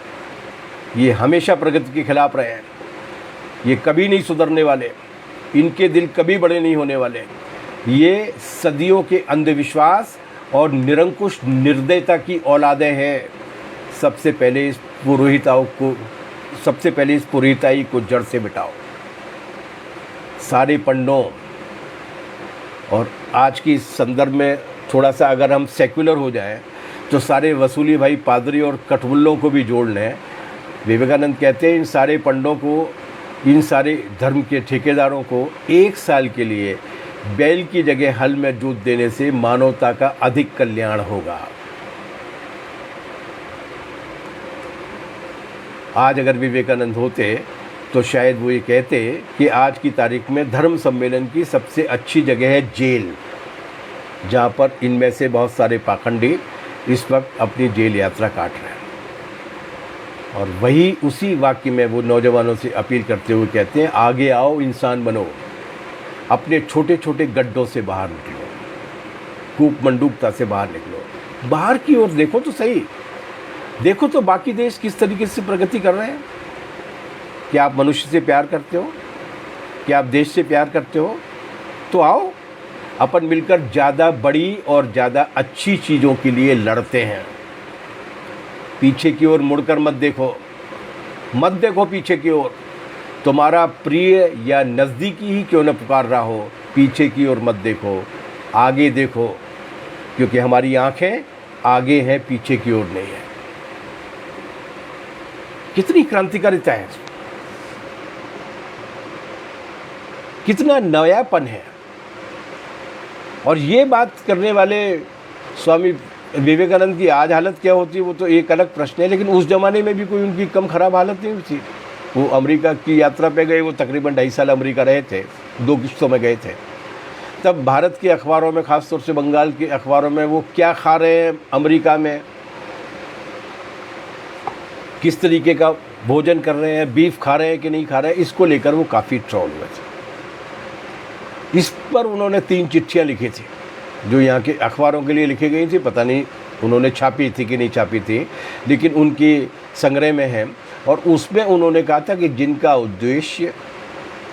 ये हमेशा प्रगति के खिलाफ रहे हैं, ये कभी नहीं सुधरने वाले, इनके दिल कभी बड़े नहीं होने वाले। ये सदियों के अंधविश्वास और निरंकुश निर्दयता की औलादें हैं। सबसे पहले इस पुरोहिताई को जड़ से मिटाओ। सारे पंडों, और आज की संदर्भ में थोड़ा सा अगर हम सेक्युलर हो जाएं तो सारे वसूली भाई पादरी और कटबुल्लों को भी जोड़ लें। विवेकानंद कहते हैं इन सारे पंडों को, इन सारे धर्म के ठेकेदारों को 1 साल के लिए बैल की जगह हल में जोत देने से मानवता का अधिक कल्याण होगा। आज अगर विवेकानंद होते तो शायद वो ये कहते कि आज की तारीख में धर्म सम्मेलन की सबसे अच्छी जगह है जेल, जहाँ पर इनमें से बहुत सारे पाखंडी इस वक्त अपनी जेल यात्रा काट रहे हैं। और वही उसी वाक्य में वो नौजवानों से अपील करते हुए कहते हैं, आगे आओ, इंसान बनो। अपने छोटे छोटे गड्ढों से बाहर निकलो, कूप मंडूकता से बाहर निकलो, बाहर की ओर देखो तो सही। देखो तो बाकी देश किस तरीके से प्रगति कर रहे हैं। क्या आप मनुष्य से प्यार करते हो? क्या आप देश से प्यार करते हो? तो आओ, अपन मिलकर ज़्यादा बड़ी और ज़्यादा अच्छी चीज़ों के लिए लड़ते हैं। पीछे की ओर मुड़कर मत देखो, मत देखो पीछे की ओर। तुम्हारा प्रिय या नज़दीकी ही क्यों न पुकार रहा हो, पीछे की ओर मत देखो, आगे देखो, क्योंकि हमारी आंखें आगे हैं, पीछे की ओर नहीं है। कितनी क्रांतिकारिता है, कितना नयापन है। और ये बात करने वाले स्वामी विवेकानंद की आज हालत क्या होती वो तो एक अलग प्रश्न है, लेकिन उस ज़माने में भी कोई उनकी कम ख़राब हालत नहीं हुई थी। वो अमेरिका की यात्रा पे गए, वो तकरीबन 2.5 साल अमेरिका रहे थे, 2 किस्तों में गए थे। तब भारत के अखबारों में, ख़ासतौर से बंगाल के अखबारों में, वो क्या खा रहे हैं अमेरिका में, किस तरीके का भोजन कर रहे हैं, बीफ खा रहे हैं कि नहीं खा रहे हैं, इसको लेकर वो काफ़ी ट्रोल हुए थे। इस पर उन्होंने 3 चिट्ठियाँ लिखी थी जो यहाँ के अखबारों के लिए लिखी गई थी। पता नहीं उन्होंने छापी थी कि नहीं छापी थी, लेकिन उनकी संग्रह में है। और उसमें उन्होंने कहा था कि जिनका उद्देश्य,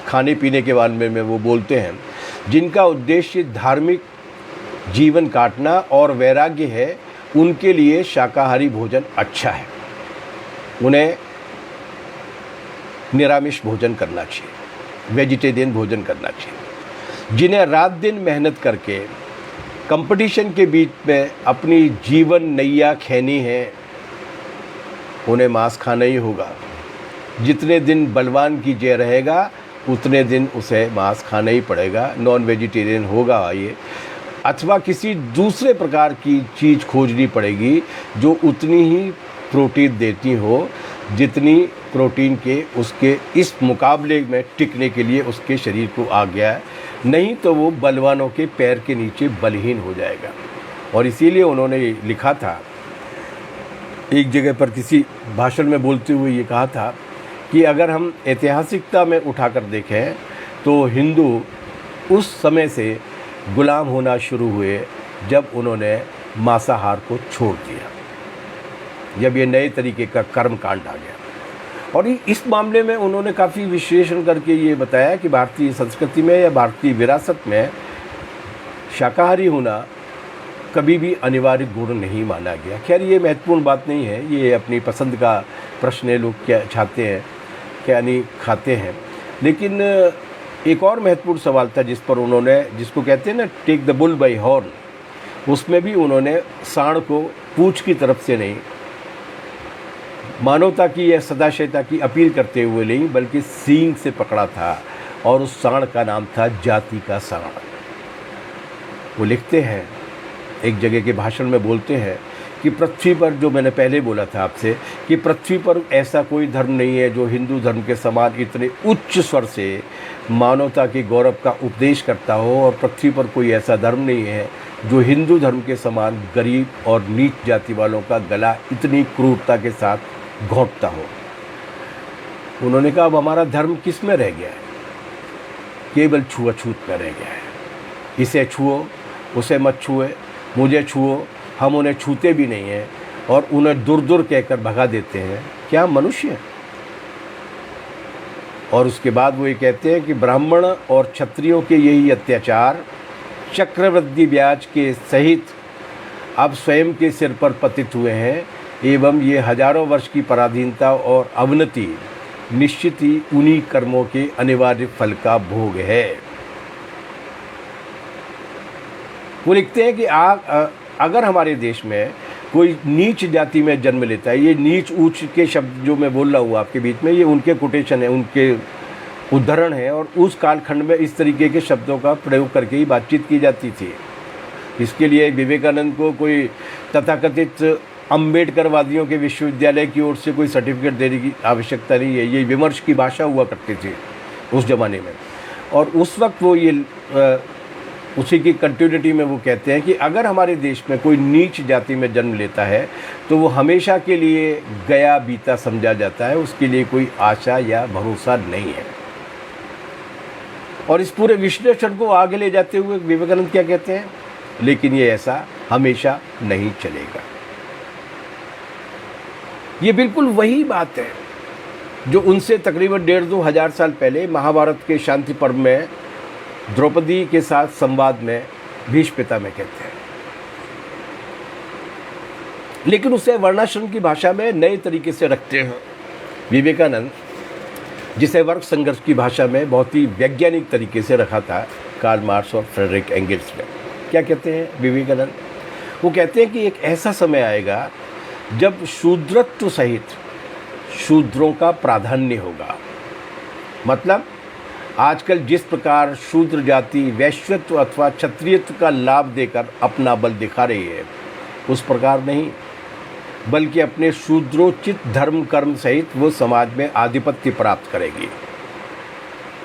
खाने पीने के बारे में वो बोलते हैं, जिनका उद्देश्य धार्मिक जीवन काटना और वैराग्य है, उनके लिए शाकाहारी भोजन अच्छा है। उन्हें निरामिष भोजन करना चाहिए, वेजिटेरियन भोजन करना चाहिए। जिन्हें रात दिन मेहनत करके कंपटीशन के बीच में अपनी जीवन नैया खैनी है, उन्हें मांस खाना ही होगा। जितने दिन बलवान की जय रहेगा उतने दिन उसे मांस खाना ही पड़ेगा, नॉन वेजिटेरियन होगा ये, अथवा किसी दूसरे प्रकार की चीज़ खोजनी पड़ेगी जो उतनी ही प्रोटीन देती हो जितनी प्रोटीन के उसके इस मुकाबले में टिकने के लिए उसके शरीर को आ गया है। नहीं तो वो बलवानों के पैर के नीचे बलहीन हो जाएगा। और इसीलिए उन्होंने लिखा था, एक जगह पर किसी भाषण में बोलते हुए ये कहा था कि अगर हम ऐतिहासिकता में उठाकर देखें तो हिंदू उस समय से गुलाम होना शुरू हुए जब उन्होंने मांसाहार को छोड़ दिया, जब ये नए तरीके का कर्म कांड आ गया। और इस मामले में उन्होंने काफ़ी विश्लेषण करके ये बताया कि भारतीय संस्कृति में या भारतीय विरासत में शाकाहारी होना कभी भी अनिवार्य गुण नहीं माना गया। खैर ये महत्वपूर्ण बात नहीं है, ये अपनी पसंद का प्रश्न है, लोग क्या चाहते हैं क्या नहीं खाते हैं। लेकिन एक और महत्वपूर्ण सवाल था जिस पर उन्होंने, जिसको कहते हैं ना take the bull by horn, उसमें भी उन्होंने सांड को पूंछ की तरफ से नहीं, मानवता की या सदाशयता की अपील करते हुए नहीं, बल्कि सींग से पकड़ा था, और उस सांड का नाम था जाति का सांड। वो लिखते हैं, एक जगह के भाषण में बोलते हैं कि पृथ्वी पर, जो मैंने पहले बोला था आपसे, कि पृथ्वी पर ऐसा कोई धर्म नहीं है जो हिंदू धर्म के समान इतने उच्च स्वर से मानवता के गौरव का उपदेश करता हो, और पृथ्वी पर कोई ऐसा धर्म नहीं है जो हिंदू धर्म के समान गरीब और नीच जाति वालों का गला इतनी क्रूरता के साथ घोंटता हो। उन्होंने कहा अब हमारा धर्म किस में रह गया है? केवल छुआछूत में रह गया है। इसे छुओ, उसे मत छुए, मुझे छुओ, हम उन्हें छूते भी नहीं हैं और उन्हें दूर दूर कहकर भगा देते हैं। क्या मनुष्य है? और उसके बाद वो ये कहते हैं कि ब्राह्मण और क्षत्रियों के यही अत्याचार चक्रवृद्धि ब्याज के सहित अब स्वयं के सिर पर पतित हुए हैं, एवं ये हजारों वर्ष की पराधीनता और अवनति निश्चित ही उन्हीं कर्मों के अनिवार्य फल का भोग है। वो लिखते हैं कि अगर हमारे देश में कोई नीच जाति में जन्म लेता है, ये नीच ऊंच के शब्द जो मैं बोल रहा हूँ आपके बीच में, ये उनके कोटेशन है, उनके उद्धरण है, और उस कालखंड में इस तरीके के शब्दों का प्रयोग करके ही बातचीत की जाती थी। इसके लिए विवेकानंद को कोई तथाकथित अम्बेडकरवादियों के विश्वविद्यालय की ओर से कोई सर्टिफिकेट देने की आवश्यकता नहीं है। ये विमर्श की भाषा हुआ करती थी उस ज़माने में, और उस वक्त वो ये उसी की कंटिन्यूटी में वो कहते हैं कि अगर हमारे देश में कोई नीच जाति में जन्म लेता है तो वो हमेशा के लिए गया बीता समझा जाता है, उसके लिए कोई आशा या भरोसा नहीं है। और इस पूरे विश्लेषण को आगे ले जाते हुए विवेकानंद क्या कहते हैं, लेकिन ये ऐसा हमेशा नहीं चलेगा। ये बिल्कुल वही बात है जो उनसे तकरीबन 1.5-2 हज़ार साल पहले महाभारत के शांति पर्व में द्रौपदी के साथ संवाद में भीष्म पितामह कहते हैं, लेकिन उसे वर्णाश्रम की भाषा में नए तरीके से रखते हैं विवेकानंद, जिसे वर्ग संघर्ष की भाषा में बहुत ही वैज्ञानिक तरीके से रखा था कार्ल मार्क्स और फ्रेडरिक एंगल्स ने। क्या कहते हैं विवेकानंद? वो कहते हैं कि एक ऐसा समय आएगा जब शूद्रत्व सहित शूद्रों का प्राधान्य होगा। मतलब आजकल जिस प्रकार शूद्र जाति वैश्यत्व अथवा क्षत्रियत्व का लाभ देकर अपना बल दिखा रही है, उस प्रकार नहीं, बल्कि अपने शूद्रोचित धर्म कर्म सहित वो समाज में आधिपत्य प्राप्त करेगी।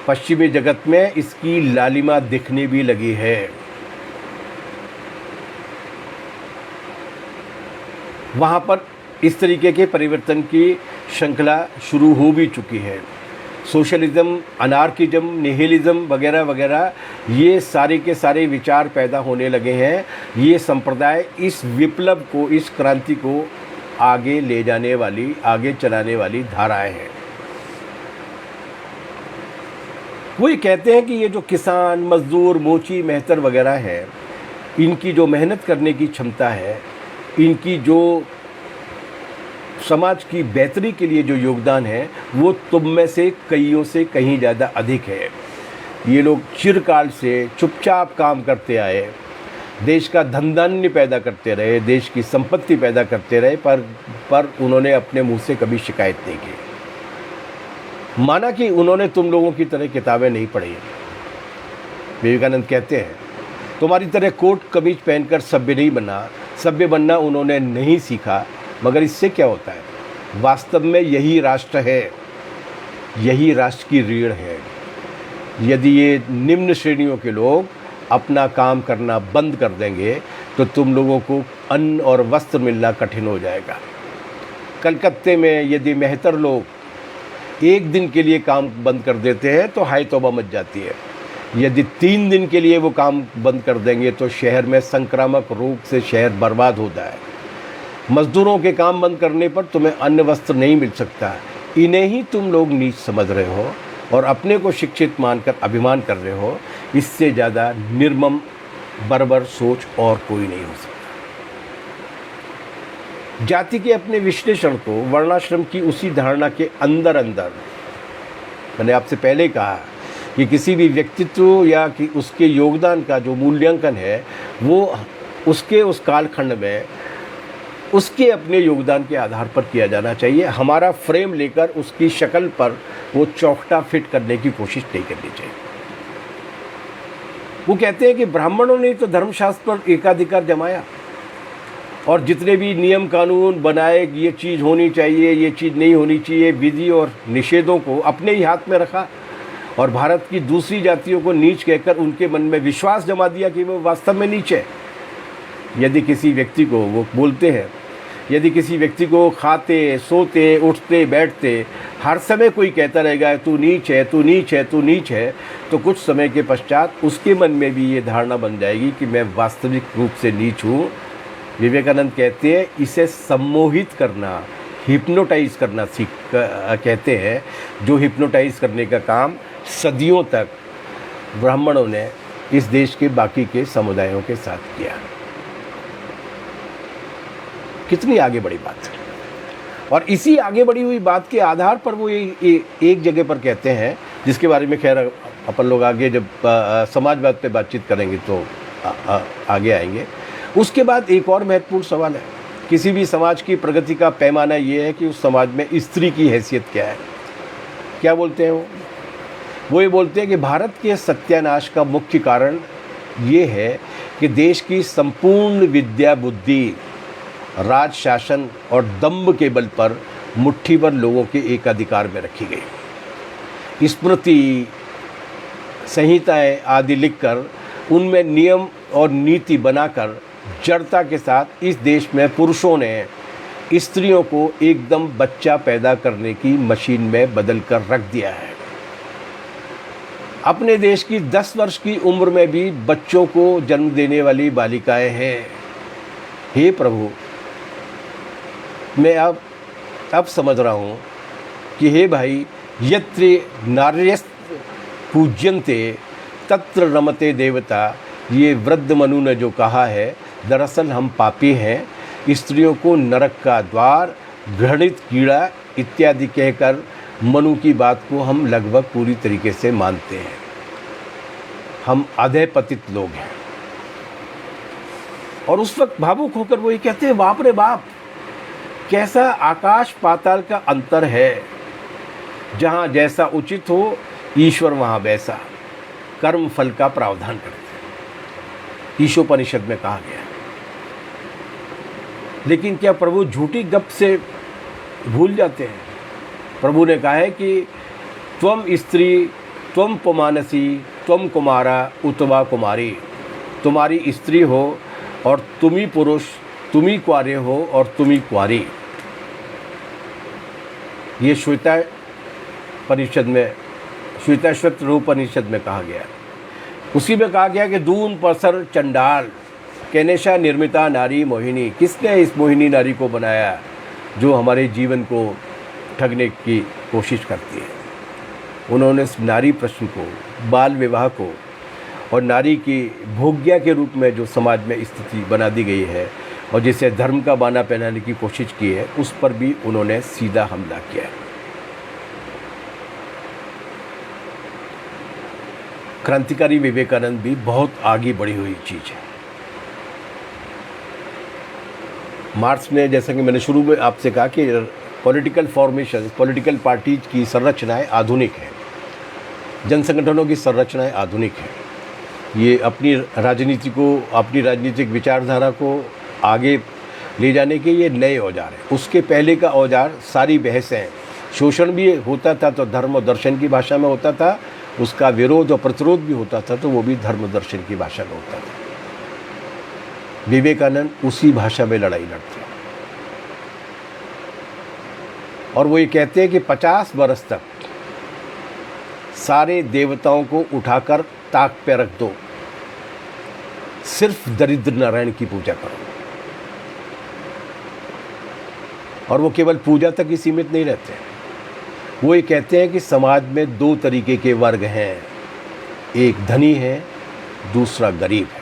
पश्चिमी जगत में इसकी लालिमा दिखने भी लगी है। वहाँ पर इस तरीके के परिवर्तन की श्रृंखला शुरू हो भी चुकी है। सोशलिज्म, अनार्किज्म, निहिलिज्म वगैरह वगैरह, ये सारे के सारे विचार पैदा होने लगे हैं। ये संप्रदाय इस विप्लव को, इस क्रांति को आगे ले जाने वाली, आगे चलाने वाली धाराएं हैं। वो ये कहते हैं कि ये जो किसान, मजदूर, मोची, मेहतर वगैरह हैं, इनकी जो मेहनत करने की क्षमता है, इनकी जो समाज की बेहतरी के लिए जो योगदान है, वो तुम में से कईयों से कहीं ज़्यादा अधिक है। ये लोग चिरकाल से चुपचाप काम करते आए, देश का धन धान्य पैदा करते रहे, देश की संपत्ति पैदा करते रहे, पर उन्होंने अपने मुंह से कभी शिकायत नहीं की। माना कि उन्होंने तुम लोगों की तरह किताबें नहीं पढ़ी। विवेकानंद कहते हैं तुम्हारी तरह कोट कमीज पहनकर सभ्य नहीं बना, सभ्य बनना उन्होंने नहीं सीखा। मगर इससे क्या होता है? वास्तव में यही राष्ट्र है, यही राष्ट्र की रीढ़ है। यदि ये निम्न श्रेणियों के लोग अपना काम करना बंद कर देंगे तो तुम लोगों को अन्न और वस्त्र मिलना कठिन हो जाएगा। कलकत्ते में यदि मेहतर लोग एक दिन के लिए काम बंद कर देते हैं तो हाय तौबा मच जाती है। यदि 3 दिन के लिए वो काम बंद कर देंगे तो शहर में संक्रामक रोग से शहर बर्बाद होता है। मजदूरों के काम बंद करने पर तुम्हें अन्न वस्त्र नहीं मिल सकता। इन्हें ही तुम लोग नीच समझ रहे हो और अपने को शिक्षित मानकर अभिमान कर रहे हो। इससे ज़्यादा निर्मम बर्बर सोच और कोई नहीं हो सकता। जाति के अपने विश्लेषण को वर्णाश्रम की उसी धारणा के अंदर मैंने आपसे पहले कहा कि किसी भी व्यक्तित्व या कि उसके योगदान का जो मूल्यांकन है वो उसके उस कालखंड में उसके अपने योगदान के आधार पर किया जाना चाहिए। हमारा फ्रेम लेकर उसकी शक्ल पर वो चौखटा फिट करने की कोशिश नहीं करनी चाहिए। वो कहते हैं कि ब्राह्मणों ने तो धर्मशास्त्र पर एकाधिकार जमाया और जितने भी नियम कानून बनाए, ये चीज़ होनी चाहिए, ये चीज़ नहीं होनी चाहिए, विधि और निषेधों को अपने ही हाथ में रखा और भारत की दूसरी जातियों को नीच कहकर उनके मन में विश्वास जमा दिया कि वो वास्तव में नीच है। यदि किसी व्यक्ति को वो बोलते हैं, यदि किसी व्यक्ति को खाते, सोते, उठते, बैठते हर समय कोई कहता रहेगा तू नीच है, तू नीच है, तू नीच है, तो कुछ समय के पश्चात उसके मन में भी ये धारणा बन जाएगी कि मैं वास्तविक रूप से नीच हूँ। विवेकानंद कहते हैं इसे सम्मोहित करना, हिप्नोटाइज करना कहते हैं, जो हिप्नोटाइज करने का काम सदियों तक ब्राह्मणों ने इस देश के बाकी के समुदायों के साथ किया। कितनी आगे बढ़ी बात है। और इसी आगे बढ़ी हुई बात के आधार पर वो एक जगह पर कहते हैं, जिसके बारे में खैर अपन लोग आगे जब समाजवाद पे बातचीत करेंगे तो आगे आएंगे। उसके बाद एक और महत्वपूर्ण सवाल है, किसी भी समाज की प्रगति का पैमाना ये है कि उस समाज में स्त्री की हैसियत क्या है। क्या बोलते हैं वो ये बोलते हैं कि भारत के सत्यानाश का मुख्य कारण ये है कि देश की संपूर्ण विद्या बुद्धि, राज शासन और दम्भ के बल पर मुट्ठी भर लोगों के एकाधिकार में रखी गई। स्मृति संहिताएं आदि लिखकर उनमें नियम और नीति बनाकर जड़ता के साथ इस देश में पुरुषों ने स्त्रियों को एकदम बच्चा पैदा करने की मशीन में बदल कर रख दिया है। अपने देश की 10 वर्ष की उम्र में भी बच्चों को जन्म देने वाली बालिकाएं हैं। हे प्रभु, मैं अब समझ रहा हूँ कि हे भाई, यत्र नार्यस्त पूज्यन्ते तत्र रमते देवता, ये वृद्ध मनु ने जो कहा है, दरअसल हम पापी हैं। स्त्रियों को नरक का द्वार, घृणित कीड़ा इत्यादि कहकर मनु की बात को हम लगभग पूरी तरीके से मानते हैं। हम अधःपतित लोग हैं। और उस वक्त भावुक होकर वो ये कहते हैं, बाप रे बाप, कैसा आकाश पाताल का अंतर है। जहाँ जैसा उचित हो ईश्वर वहाँ वैसा कर्म फल का प्रावधान करते हैं, ईशोपनिषद में कहा गया। लेकिन क्या प्रभु झूठी गप से भूल जाते हैं? प्रभु ने कहा है कि त्वम स्त्री त्वम पुमानसी त्वम कुमारा उतवा कुमारी, तुम्हारी स्त्री हो और तुम ही पुरुष, तुम ही कुंवारे हो और तुम ही कुंवारी। ये श्वेताश्वतर उपनिषद में कहा गया। उसी में कहा गया कि दून परसर चंडाल केनेशा निर्मिता नारी मोहिनी। किसने इस मोहिनी नारी को बनाया जो हमारे जीवन को ठगने की कोशिश करती है? उन्होंने इस नारी प्रश्न को, बाल विवाह को और नारी की भोग्या के रूप में जो समाज में स्थिति बना दी गई है और जिसे धर्म का बाना पहनाने की कोशिश की है, उस पर भी उन्होंने सीधा हमला किया है। क्रांतिकारी विवेकानंद भी बहुत आगे बढ़ी हुई चीज़ है। मार्क्स ने, जैसा कि मैंने शुरू में आपसे कहा कि पॉलिटिकल फॉर्मेशन, पॉलिटिकल पार्टीज की संरचनाएं आधुनिक हैं, जन संगठनों की संरचनाएं आधुनिक हैं। ये अपनी राजनीति को, अपनी राजनीतिक विचारधारा को आगे ले जाने के ये नए औजार हैं। उसके पहले का औजार सारी बहसें, शोषण भी होता था तो धर्म और दर्शन की भाषा में होता था, उसका विरोध और प्रतिरोध भी होता था तो वो भी धर्म दर्शन की भाषा में होता था। विवेकानंद उसी भाषा में लड़ाई लड़ते हैं और वो ये कहते हैं कि 50 बरस तक सारे देवताओं को उठाकर ताक पे रख दो, सिर्फ दरिद्र नारायण की पूजा करो। और वो केवल पूजा तक ही सीमित नहीं रहते, वो ये कहते हैं कि समाज में दो तरीके के वर्ग हैं, एक धनी है, दूसरा गरीब है।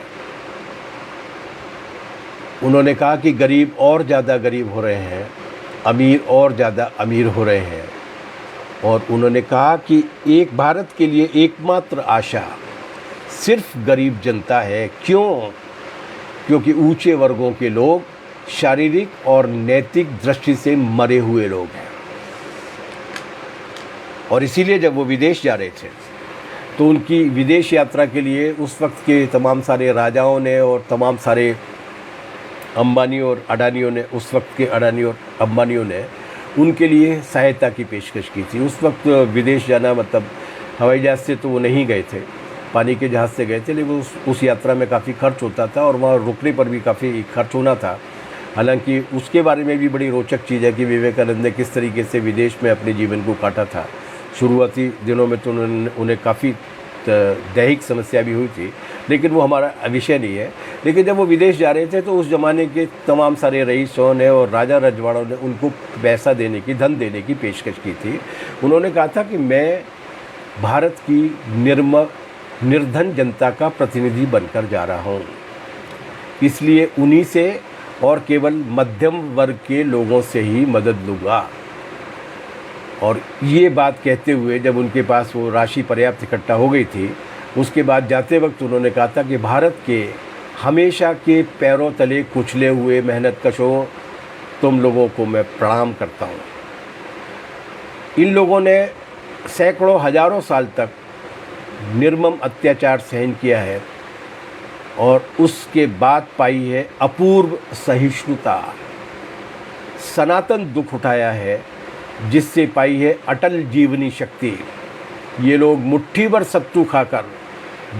उन्होंने कहा कि गरीब और ज़्यादा गरीब हो रहे हैं, अमीर और ज़्यादा अमीर हो रहे हैं। और उन्होंने कहा कि एक भारत के लिए एकमात्र आशा सिर्फ गरीब जनता है। क्यों? क्योंकि ऊंचे वर्गों के लोग शारीरिक और नैतिक दृष्टि से मरे हुए लोग हैं। और इसीलिए जब वो विदेश जा रहे थे तो उनकी विदेश यात्रा के लिए उस वक्त के तमाम सारे राजाओं ने और तमाम सारे अंबानी और अडानियों ने, उस वक्त के अडानी और अंबानियों ने उनके लिए सहायता की पेशकश की थी। उस वक्त विदेश जाना मतलब हवाई जहाज़ से तो वो नहीं गए थे, पानी के जहाज़ से गए थे, लेकिन उस यात्रा में काफ़ी खर्च होता था और वहाँ रुकने पर भी काफ़ी खर्च होना था। हालांकि उसके बारे में भी बड़ी रोचक चीज़ है कि विवेकानंद ने किस तरीके से विदेश में अपने जीवन को काटा था। शुरुआती दिनों में तो उन्हें काफ़ी दैहिक समस्या भी हुई थी, लेकिन वो हमारा विषय नहीं है। लेकिन जब वो विदेश जा रहे थे तो उस ज़माने के तमाम सारे रईसों ने और राजा रजवाड़ों ने उनको पैसा देने की, धन देने की पेशकश की थी। उन्होंने कहा था कि मैं भारत की निर्धन जनता का प्रतिनिधि बनकर जा रहा हूँ, इसलिए उन्हीं से और केवल मध्यम वर्ग के लोगों से ही मदद लूँगा। और ये बात कहते हुए जब उनके पास वो राशि पर्याप्त इकट्ठा हो गई थी, उसके बाद जाते वक्त उन्होंने कहा था कि भारत के हमेशा के पैरों तले कुचले हुए मेहनतकशों, तुम लोगों को मैं प्रणाम करता हूँ। इन लोगों ने सैकड़ों हजारों साल तक निर्मम अत्याचार सहन किया है और उसके बाद पाई है अपूर्व सहिष्णुता, सनातन दुख उठाया है जिससे पाई है अटल जीवनी शक्ति। ये लोग मुट्ठी भर सत्तू खाकर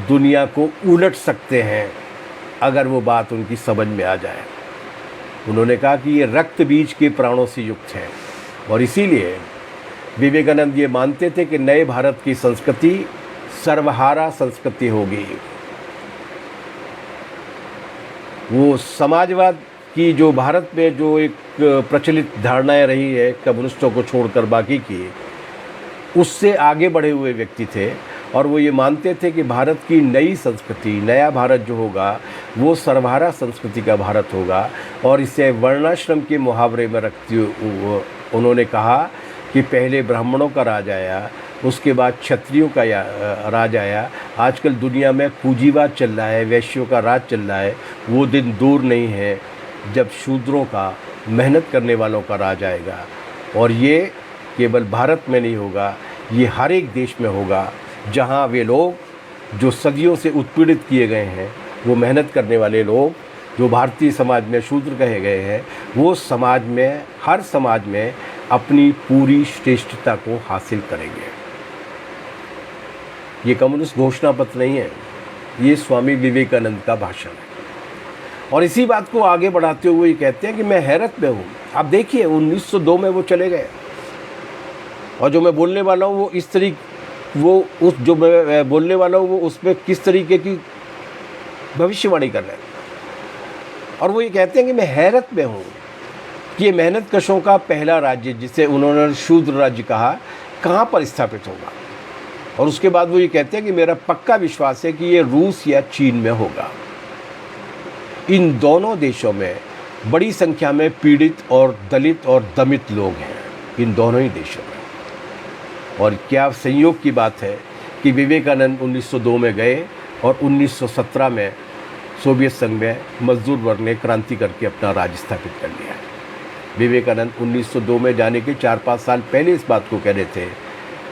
दुनिया को उलट सकते हैं अगर वो बात उनकी समझ में आ जाए। उन्होंने कहा कि ये रक्त बीज के प्राणों से युक्त है और इसीलिए विवेकानंद ये मानते थे कि नए भारत की संस्कृति सर्वहारा संस्कृति होगी। वो समाजवाद की जो भारत में जो एक प्रचलित धारणाएं रही है कम्युनिस्टों को छोड़कर बाकी की, उससे आगे बढ़े हुए व्यक्ति थे और वो ये मानते थे कि भारत की नई संस्कृति, नया भारत जो होगा वो सर्वहारा संस्कृति का भारत होगा। और इसे वर्णाश्रम के मुहावरे में रखते हुए उन्होंने कहा कि पहले ब्राह्मणों का राज आया, उसके बाद क्षत्रियों का राज आया, आजकल दुनिया में पूंजीवाद चल रहा है, वैश्यों का राज चल रहा है। वो दिन दूर नहीं है जब शूद्रों का, मेहनत करने वालों का राज आएगा। और ये केवल भारत में नहीं होगा, ये हर एक देश में होगा जहाँ वे लोग जो सदियों से उत्पीड़ित किए गए हैं, वो मेहनत करने वाले लोग जो भारतीय समाज में शूद्र कहे गए हैं, वो समाज में, हर समाज में अपनी पूरी श्रेष्ठता को हासिल करेंगे। ये कम्युनिस्ट घोषणा पत्र नहीं है, ये स्वामी विवेकानंद का भाषण है। और इसी बात को आगे बढ़ाते हुए ये कहते हैं कि मैं हैरत में हूँ। आप देखिए 1902 में वो चले गए और जो मैं बोलने वाला हूँ वो इस तरीके, वो उस जो मैं बोलने वाला हूँ वो उसमें किस तरीके की भविष्यवाणी कर रहे हैं। और वो ये कहते हैं कि मैं हैरत में हूँ कि ये मेहनत कशों का पहला राज्य, जिसे उन्होंने शूद्र राज्य कहा, कहाँ पर स्थापित होगा। और उसके बाद वो ये कहते हैं कि मेरा पक्का विश्वास है कि ये रूस या चीन में होगा। इन दोनों देशों में बड़ी संख्या में पीड़ित और दलित और दमित लोग हैं, इन दोनों ही देशों में। और क्या संयोग की बात है कि विवेकानंद 1902 में गए और 1917 में सोवियत संघ में मजदूर वर्ग ने क्रांति करके अपना राज स्थापित कर लिया। विवेकानंद 1902 में जाने के 4-5 साल पहले इस बात को कह रहे थे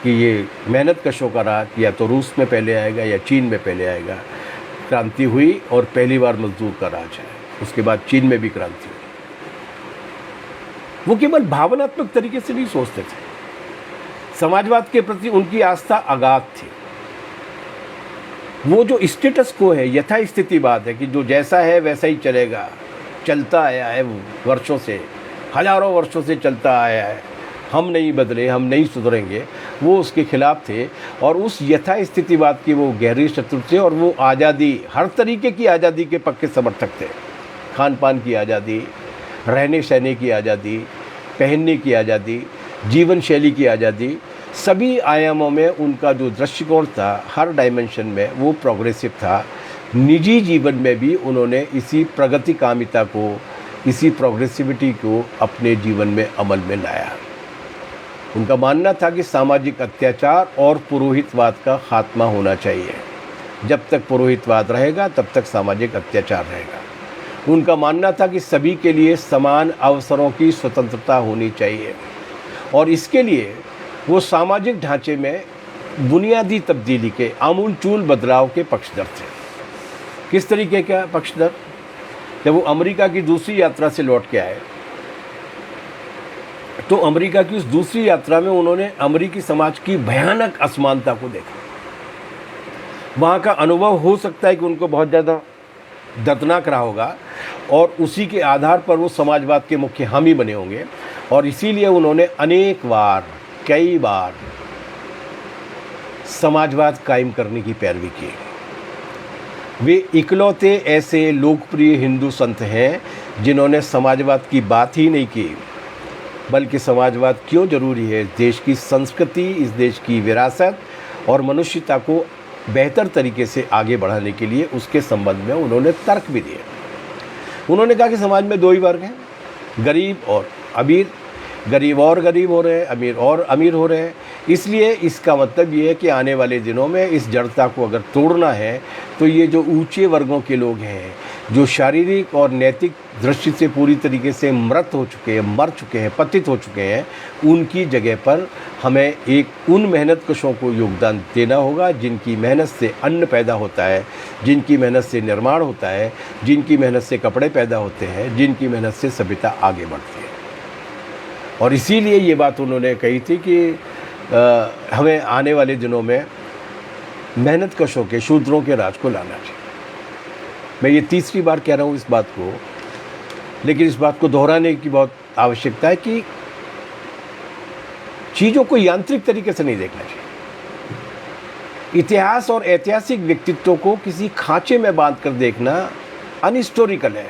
कि ये मेहनत कशों का राज या तो रूस में पहले आएगा या चीन में पहले आएगा। क्रांति हुई और पहली बार मजदूर का राज है, उसके बाद चीन में भी क्रांति हुई। वो केवल भावनात्मक तरीके से नहीं सोचते थे, समाजवाद के प्रति उनकी आस्था अगाध थी। वो जो स्टेटस को है, यथा स्थितिवाद है कि जो जैसा है वैसा ही चलेगा, चलता आया है वर्षों से, हजारों वर्षों से चलता आया है, हम नहीं बदले, हम नहीं सुधरेंगे। वो उसके खिलाफ थे और उस यथास्थितिवाद के वो गहरे शत्रु थे। और वो आज़ादी, हर तरीके की आज़ादी के पक्के समर्थक थे। खान पान की आज़ादी, रहने सहने की आज़ादी, पहनने की आज़ादी, जीवन शैली की आज़ादी, सभी आयामों में उनका जो दृष्टिकोण था, हर डायमेंशन में वो प्रोग्रेसिव था। निजी जीवन में भी उन्होंने इसी प्रगतिकामिता को, इसी प्रोग्रेसिविटी को अपने जीवन में अमल में लाया। उनका मानना था कि सामाजिक अत्याचार और पुरोहितवाद का खात्मा होना चाहिए। जब तक पुरोहितवाद रहेगा तब तक सामाजिक अत्याचार रहेगा। उनका मानना था कि सभी के लिए समान अवसरों की स्वतंत्रता होनी चाहिए और इसके लिए वो सामाजिक ढांचे में बुनियादी तब्दीली के, आमूलचूल बदलाव के पक्षधर थे। किस तरीके का पक्षधर? जब वो अमेरिका की दूसरी यात्रा से लौट के आए तो अमेरिका की उस दूसरी यात्रा में उन्होंने अमेरिकी समाज की भयानक असमानता को देखा। वहाँ का अनुभव हो सकता है कि उनको बहुत ज़्यादा दर्दनाक रहा होगा और उसी के आधार पर वो समाजवाद के मुख्य हामी बने होंगे और इसीलिए उन्होंने अनेक बार, कई बार समाजवाद कायम करने की पैरवी की। वे इकलौते ऐसे लोकप्रिय हिंदू संत हैं जिन्होंने समाजवाद की बात ही नहीं की, बल्कि समाजवाद क्यों ज़रूरी है, इस देश की संस्कृति, इस देश की विरासत और मनुष्यता को बेहतर तरीके से आगे बढ़ाने के लिए उसके संबंध में उन्होंने तर्क भी दिए। उन्होंने कहा कि समाज में दो ही वर्ग हैं, गरीब और अमीर। गरीब और गरीब हो रहे हैं, अमीर और अमीर हो रहे हैं। इसलिए इसका मतलब ये है कि आने वाले दिनों में इस जड़ता को अगर तोड़ना है तो ये जो ऊंचे वर्गों के लोग हैं, जो शारीरिक और नैतिक दृष्टि से पूरी तरीके से मृत हो चुके हैं, मर चुके हैं, पतित हो चुके हैं, उनकी जगह पर हमें एक उन मेहनत कशों को योगदान देना होगा जिनकी मेहनत से अन्न पैदा होता है, जिनकी मेहनत से निर्माण होता है, जिनकी मेहनत से कपड़े पैदा होते हैं, जिनकी मेहनत से सभ्यता आगे बढ़ती है। और इसीलिए ये बात उन्होंने कही थी कि हमें आने वाले दिनों में मेहनत कशों के, शूद्रों के राज को लाना चाहिए। मैं ये तीसरी बार कह रहा हूँ इस बात को, लेकिन इस बात को दोहराने की बहुत आवश्यकता है कि चीज़ों को यांत्रिक तरीके से नहीं देखना चाहिए। इतिहास और ऐतिहासिक व्यक्तित्व को किसी खांचे में बांध कर देखना अनहिस्टोरिकल है,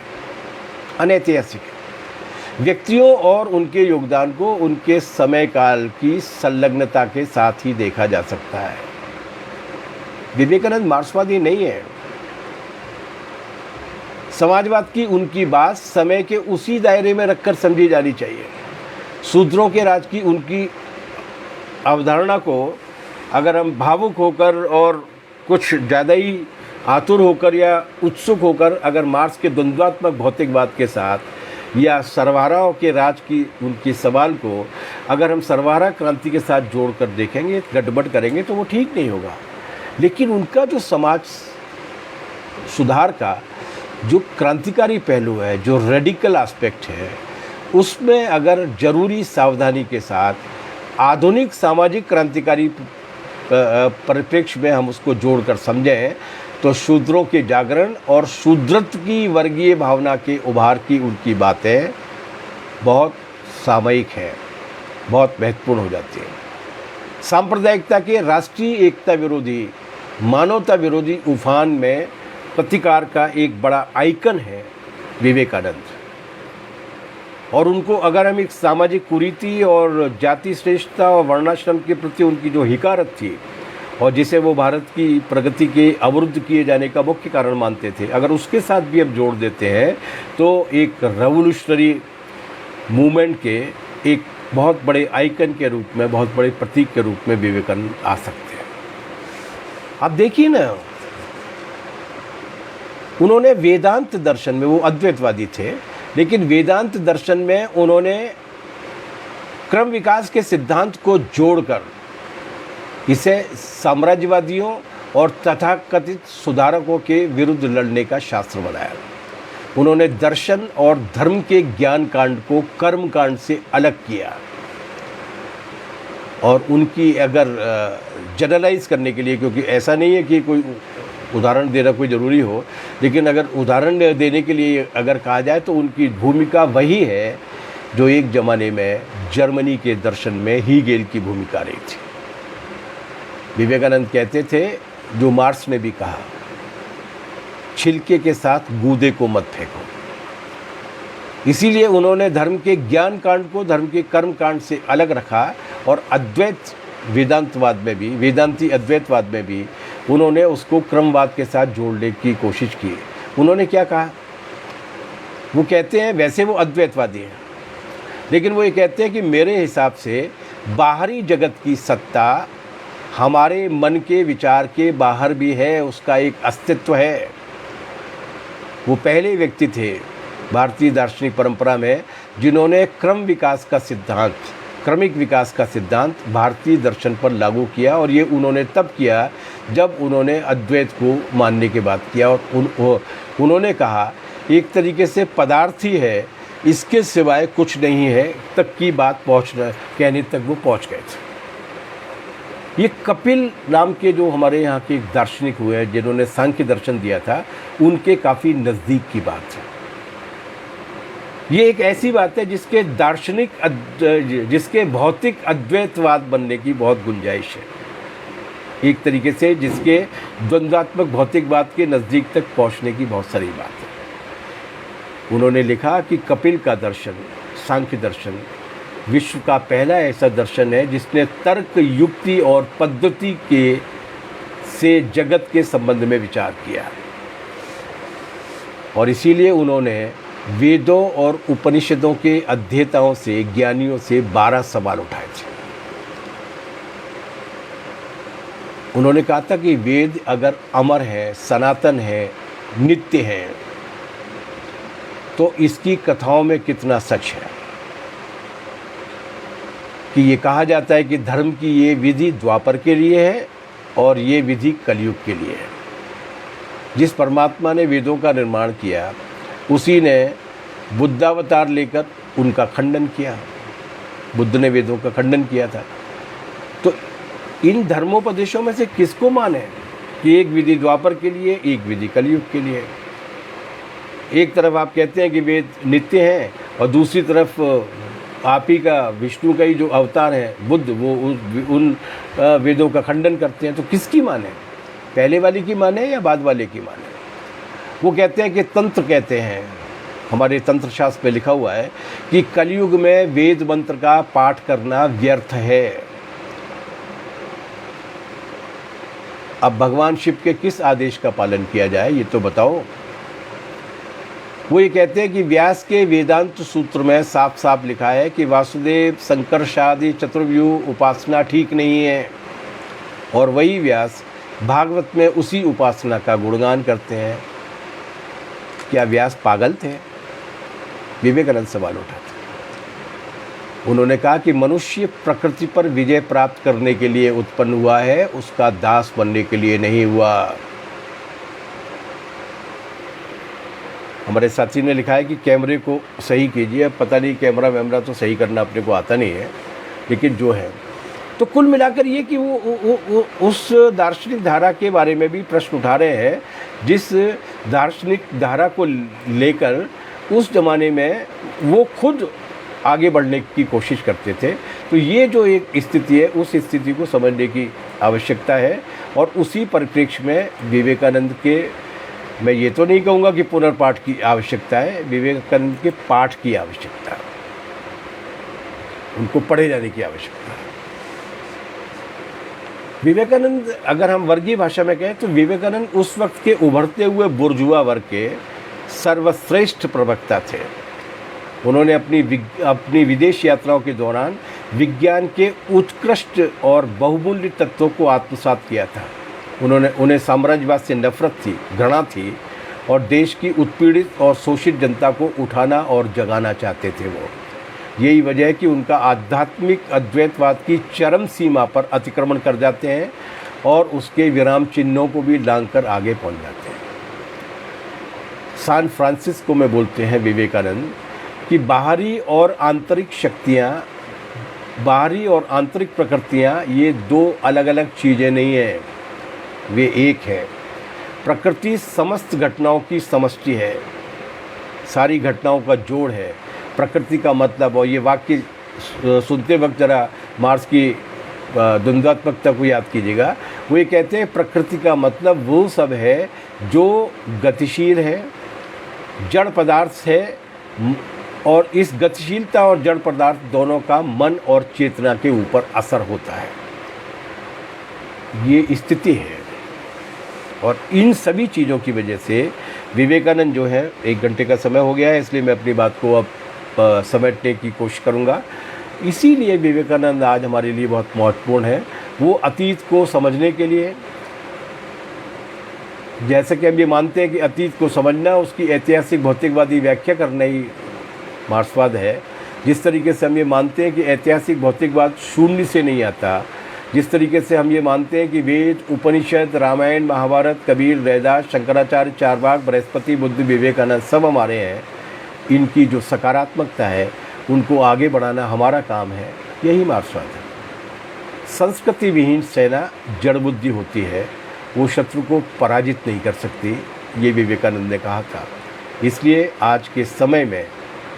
अनैतिहासिक है। व्यक्तियों और उनके योगदान को उनके समय काल की संलग्नता के साथ ही देखा जा सकता है। विवेकानंद मार्क्सवादी नहीं है। समाजवाद की उनकी बात समय के उसी दायरे में रखकर समझी जानी चाहिए। शूद्रों के राज की उनकी अवधारणा को अगर हम भावुक होकर और कुछ ज़्यादा ही आतुर होकर या उत्सुक होकर अगर मार्क्स के द्वंद्वात्मक भौतिकवाद के साथ या सर्वहाराओं के राज की उनकी सवाल को अगर हम सर्वहारा क्रांति के साथ जोड़कर देखेंगे, गड़बड़ करेंगे तो वो ठीक नहीं होगा। लेकिन उनका जो समाज सुधार का जो क्रांतिकारी पहलू है, जो रेडिकल एस्पेक्ट है, उसमें अगर ज़रूरी सावधानी के साथ आधुनिक सामाजिक क्रांतिकारी परिप्रेक्ष्य में हम उसको जोड़कर समझें तो शूद्रों के जागरण और शूद्रत्व की वर्गीय भावना के उभार की उनकी बातें बहुत सामयिक हैं, बहुत महत्वपूर्ण हो जाती हैं। सांप्रदायिकता के राष्ट्रीय एकता विरोधी, मानवता विरोधी उफान में प्रतिकार का एक बड़ा आइकन है विवेकानंद। और उनको अगर हम एक सामाजिक कुरीति और जाति श्रेष्ठता और वर्णाश्रम के प्रति उनकी जो हिकारत थी और जिसे वो भारत की प्रगति के अवरुद्ध किए जाने का मुख्य कारण मानते थे, अगर उसके साथ भी हम जोड़ देते हैं तो एक रेवोल्यूशनरी मूवमेंट के एक बहुत बड़े आइकन के रूप में, बहुत बड़े प्रतीक के रूप में विवेकानंद आ सकते हैं। आप देखिए ना, उन्होंने वेदांत दर्शन में, वो अद्वैतवादी थे, लेकिन वेदांत दर्शन में उन्होंने क्रम विकास के सिद्धांत को जोड़कर इसे साम्राज्यवादियों और तथाकथित सुधारकों के विरुद्ध लड़ने का शास्त्र बनाया। उन्होंने दर्शन और धर्म के ज्ञान कांड को कर्म कांड से अलग किया। और उनकी अगर जनरलाइज करने के लिए, क्योंकि ऐसा नहीं है कि कोई उदाहरण देना कोई ज़रूरी हो, लेकिन अगर उदाहरण देने के लिए अगर कहा जाए तो उनकी भूमिका वही है जो एक ज़माने में जर्मनी के दर्शन में हीगेल की भूमिका रही थी। विवेकानंद कहते थे, जो मार्क्स ने भी कहा, छिलके के साथ गूदे को मत फेंको। इसीलिए उन्होंने धर्म के ज्ञान कांड को धर्म के कर्म कांड से अलग रखा और अद्वैत वेदांतवाद में भी, वेदांती अद्वैतवाद में भी उन्होंने उसको क्रमवाद के साथ जोड़ने की कोशिश की। उन्होंने क्या कहा? वो कहते हैं, वैसे वो अद्वैतवादी हैं, लेकिन वो ये कहते हैं कि मेरे हिसाब से बाहरी जगत की सत्ता हमारे मन के विचार के बाहर भी है, उसका एक अस्तित्व है। वो पहले व्यक्ति थे भारतीय दार्शनिक परंपरा में जिन्होंने क्रमिक विकास का सिद्धांत भारतीय दर्शन पर लागू किया, और ये उन्होंने तब किया जब उन्होंने अद्वैत को मानने के बाद किया। और उन्होंने कहा, एक तरीके से पदार्थ ही है, इसके सिवाय कुछ नहीं है, तक की बात कहने तक वो पहुंच गए थे। ये कपिल नाम के जो हमारे यहाँ के एक दार्शनिक हुए हैं जिन्होंने सांख्य दर्शन दिया था, उनके काफ़ी नज़दीक की बात है। ये एक ऐसी बात है जिसके भौतिक अद्वैतवाद बनने की बहुत गुंजाइश है, एक तरीके से जिसके द्वंद्वात्मक भौतिकवाद के नज़दीक तक पहुँचने की बहुत सारी बात है। उन्होंने लिखा कि कपिल का दर्शन, सांख्य दर्शन, विश्व का पहला ऐसा दर्शन है जिसने तर्क, युक्ति और पद्धति से जगत के संबंध में विचार किया, और इसीलिए उन्होंने वेदों और उपनिषदों के अध्येताओं से, ज्ञानियों से 12 सवाल उठाए थे। उन्होंने कहा था कि वेद अगर अमर है, सनातन है, नित्य है, तो इसकी कथाओं में कितना सच है। कि ये कहा जाता है कि धर्म की ये विधि द्वापर के लिए है और ये विधि कलयुग के लिए है। जिस परमात्मा ने वेदों का निर्माण किया, उसी ने बुद्धावतार लेकर उनका खंडन किया। बुद्ध ने वेदों का खंडन किया था। तो इन धर्मोपदेशों में से किसको माने कि एक विधि द्वापर के लिए, एक विधि कलयुग के लिए? एक तरफ आप कहते हैं कि वेद नित्य हैं, और दूसरी तरफ आप ही का, विष्णु का ही जो अवतार है बुद्ध, वो उन वेदों का खंडन करते हैं। तो किसकी माने? पहले वाली की माने या बाद वाले की माने? वो कहते हैं कि तंत्र कहते हैं, हमारे तंत्र शास्त्र में लिखा हुआ है कि कलयुग में वेद मंत्र का पाठ करना व्यर्थ है। अब भगवान शिव के किस आदेश का पालन किया जाए, ये तो बताओ। वो ये कहते हैं कि व्यास के वेदांत सूत्र में साफ साफ लिखा है कि वासुदेव, संकर्षादि चतुर्व्यूह उपासना ठीक नहीं है, और वही व्यास भागवत में उसी उपासना का गुणगान करते हैं। क्या व्यास पागल थे? विवेकानंद सवाल उठाते। उन्होंने कहा कि मनुष्य प्रकृति पर विजय प्राप्त करने के लिए उत्पन्न हुआ है, उसका दास बनने के लिए नहीं हुआ। हमारे साथी ने लिखा है कि कैमरे को सही कीजिए। अब पता नहीं, कैमरा वैमरा तो सही करना अपने को आता नहीं है, लेकिन जो है, तो कुल मिलाकर ये कि वो उस दार्शनिक धारा के बारे में भी प्रश्न उठा रहे हैं, जिस दार्शनिक धारा को लेकर उस ज़माने में वो खुद आगे बढ़ने की कोशिश करते थे। तो ये जो एक स्थिति है, उस स्थिति को समझने की आवश्यकता है, और उसी परिप्रेक्ष्य में विवेकानंद के, मैं ये तो नहीं कहूँगा कि पुनर्पाठ की आवश्यकता है, विवेकानंद के पाठ की आवश्यकता है, उनको पढ़े जाने की आवश्यकता है। विवेकानंद, अगर हम वर्गीय भाषा में कहें तो विवेकानंद उस वक्त के उभरते हुए बुर्जुआ वर्ग के सर्वश्रेष्ठ प्रवक्ता थे। उन्होंने अपनी विदेश यात्राओं के दौरान विज्ञान के उत्कृष्ट और बहुमूल्य तत्वों को आत्मसात किया था। उन्हें साम्राज्यवाद से नफरत थी, घृणा थी, और देश की उत्पीड़ित और शोषित जनता को उठाना और जगाना चाहते थे वो। यही वजह है कि उनका आध्यात्मिक अद्वैतवाद की चरम सीमा पर अतिक्रमण कर जाते हैं और उसके विराम चिन्हों को भी लांघकर आगे पहुंच जाते हैं। सैन फ्रांसिस्को में बोलते हैं विवेकानंद कि बाहरी और आंतरिक शक्तियाँ, बाहरी और आंतरिक प्रकृतियाँ, ये दो अलग अलग चीज़ें नहीं हैं, वे एक है। प्रकृति समस्त घटनाओं की समष्टि है, सारी घटनाओं का जोड़ है। प्रकृति का मतलब, और ये वाक्य सुनते वक्त जरा मार्क्स की द्वंद्वात्मकता को याद कीजिएगा। वो ये कहते हैं प्रकृति का मतलब वो सब है जो गतिशील है, जड़ पदार्थ है, और इस गतिशीलता और जड़ पदार्थ दोनों का मन और चेतना के ऊपर असर होता है, ये स्थिति है। और इन सभी चीज़ों की वजह से विवेकानंद जो है, 1 घंटे का समय हो गया है इसलिए मैं अपनी बात को अब समेटने की कोशिश करूँगा। इसीलिए विवेकानंद आज हमारे लिए बहुत महत्वपूर्ण है। वो अतीत को समझने के लिए, जैसे कि हम ये मानते हैं कि अतीत को समझना उसकी ऐतिहासिक भौतिकवादी व्याख्या करना ही मार्क्सवाद है, जिस तरीके से हम ये मानते हैं कि ऐतिहासिक भौतिकवाद शून्य से नहीं आता, जिस तरीके से हम ये मानते हैं कि वेद, उपनिषद, रामायण, महाभारत, कबीर, रैदास, शंकराचार्य, चारवाक, बृहस्पति, बुद्ध, विवेकानंद सब हमारे हैं, इनकी जो सकारात्मकता है उनको आगे बढ़ाना हमारा काम है, यही मार्क्सवाद है। संस्कृति विहीन सेना जड़ बुद्धि होती है, वो शत्रु को पराजित नहीं कर सकती, ये विवेकानंद ने कहा था। इसलिए आज के समय में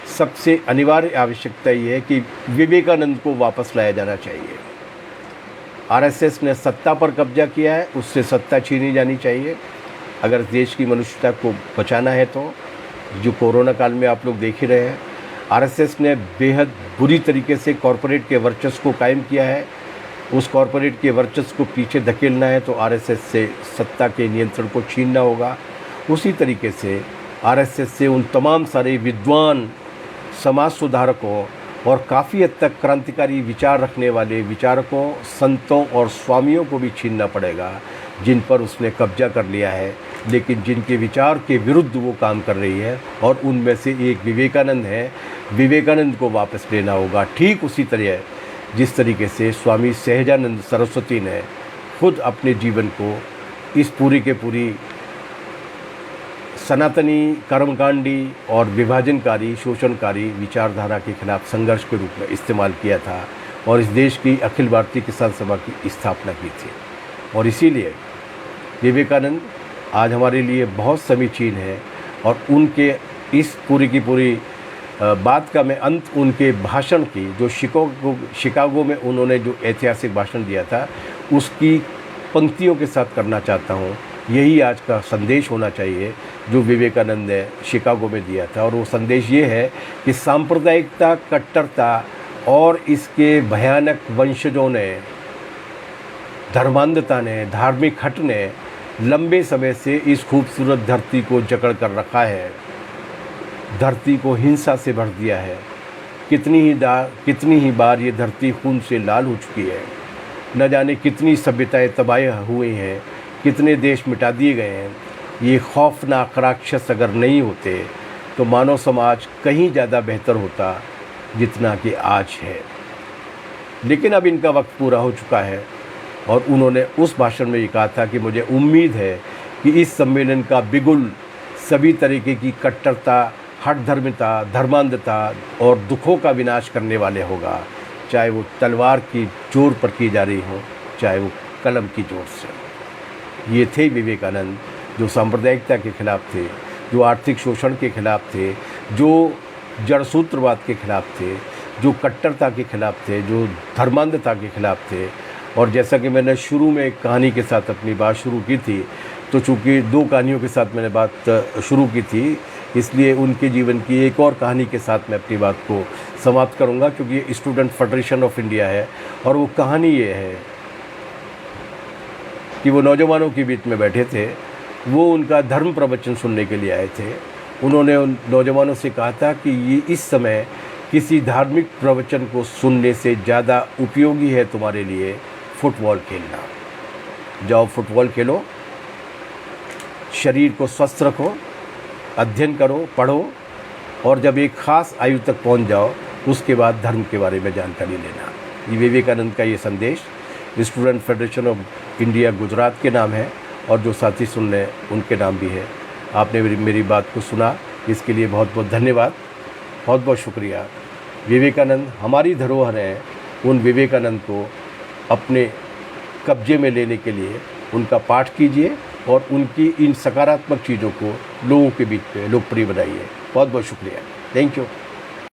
सबसे अनिवार्य आवश्यकता ये है कि विवेकानंद को वापस लाया जाना चाहिए। आरएसएस ने सत्ता पर कब्जा किया है, उससे सत्ता छीनी जानी चाहिए अगर देश की मनुष्यता को बचाना है तो। जो कोरोना काल में आप लोग देख ही रहे हैं, आरएसएस ने बेहद बुरी तरीके से कॉरपोरेट के वर्चस्व को कायम किया है। उस कॉरपोरेट के वर्चस्व को पीछे धकेलना है तो आरएसएस से सत्ता के नियंत्रण को छीनना होगा। उसी तरीके से आरएसएस से उन तमाम सारे विद्वान, समाज सुधारकों और काफ़ी हद तक क्रांतिकारी विचार रखने वाले विचारकों, संतों और स्वामियों को भी छीनना पड़ेगा, जिन पर उसने कब्जा कर लिया है, लेकिन जिनके विचार के विरुद्ध वो काम कर रही है। और उनमें से एक विवेकानंद है। विवेकानंद को वापस लेना होगा, ठीक उसी तरह जिस तरीके से स्वामी सहजानंद सरस्वती ने खुद अपने जीवन को इस पूरी के पूरी सनातनी, कर्मकांडी और विभाजनकारी, शोषणकारी विचारधारा के खिलाफ संघर्ष के रूप में इस्तेमाल किया था और इस देश की अखिल भारतीय किसान सभा की स्थापना की थी। और इसीलिए विवेकानंद आज हमारे लिए बहुत समीचीन है। और उनके इस पूरी की पूरी बात का मैं अंत उनके भाषण की, जो शिकागो में उन्होंने जो ऐतिहासिक भाषण दिया था, उसकी पंक्तियों के साथ करना चाहता हूँ। यही आज का संदेश होना चाहिए जो विवेकानंद ने शिकागो में दिया था। और वो संदेश ये है कि सांप्रदायिकता, कट्टरता और इसके भयानक वंशजों ने, धर्मांधता ने, धार्मिक हट ने लंबे समय से इस खूबसूरत धरती को जकड़ कर रखा है, धरती को हिंसा से भर दिया है। कितनी ही बार ये धरती खून से लाल हो चुकी है। न जाने कितनी सभ्यताएं तबाह हुई हैं, कितने देश मिटा दिए गए हैं। ये खौफनाक राक्षस अगर नहीं होते तो मानव समाज कहीं ज़्यादा बेहतर होता जितना कि आज है। लेकिन अब इनका वक्त पूरा हो चुका है। और उन्होंने उस भाषण में ये कहा था कि मुझे उम्मीद है कि इस सम्मेलन का बिगुल सभी तरीके की कट्टरता, हठधर्मिता, धर्मांधता और दुखों का विनाश करने वाले होगा, चाहे वो तलवार की जोर पर की जा रही हो, चाहे वो कलम की जोर से। ये थे विवेकानंद, जो सांप्रदायिकता के खिलाफ थे, जो आर्थिक शोषण के खिलाफ थे, जो जड़सूत्रवाद के खिलाफ थे, जो कट्टरता के खिलाफ थे, जो धर्मांधता के खिलाफ थे। और जैसा कि मैंने शुरू में एक कहानी के साथ अपनी बात शुरू की थी, तो चूँकि 2 कहानियों के साथ मैंने बात शुरू की थी, इसलिए उनके जीवन की एक और कहानी के साथ मैं अपनी बात को समाप्त करूंगा, क्योंकि ये स्टूडेंट फेडरेशन ऑफ इंडिया है। और वो कहानी ये है कि वो नौजवानों के बीच में बैठे थे, वो उनका धर्म प्रवचन सुनने के लिए आए थे। उन्होंने उन नौजवानों से कहा था कि ये इस समय किसी धार्मिक प्रवचन को सुनने से ज़्यादा उपयोगी है तुम्हारे लिए फुटबॉल खेलना। जाओ फुटबॉल खेलो, शरीर को स्वस्थ रखो, अध्ययन करो, पढ़ो, और जब एक ख़ास आयु तक पहुंच जाओ उसके बाद धर्म के बारे में जानकारी लेना। ये विवेकानंद का ये संदेश student federation of India Gujarat के नाम है, और जो साथी सुन रहे हैं उनके नाम भी है। आपने मेरी बात को सुना, इसके लिए बहुत बहुत धन्यवाद, बहुत बहुत शुक्रिया। विवेकानंद हमारी धरोहर है। उन विवेकानंद को अपने कब्जे में लेने के लिए उनका पाठ कीजिए और उनकी इन सकारात्मक चीज़ों को लोगों के बीच में लोकप्रिय बनाइए। बहुत बहुत शुक्रिया। Thank you.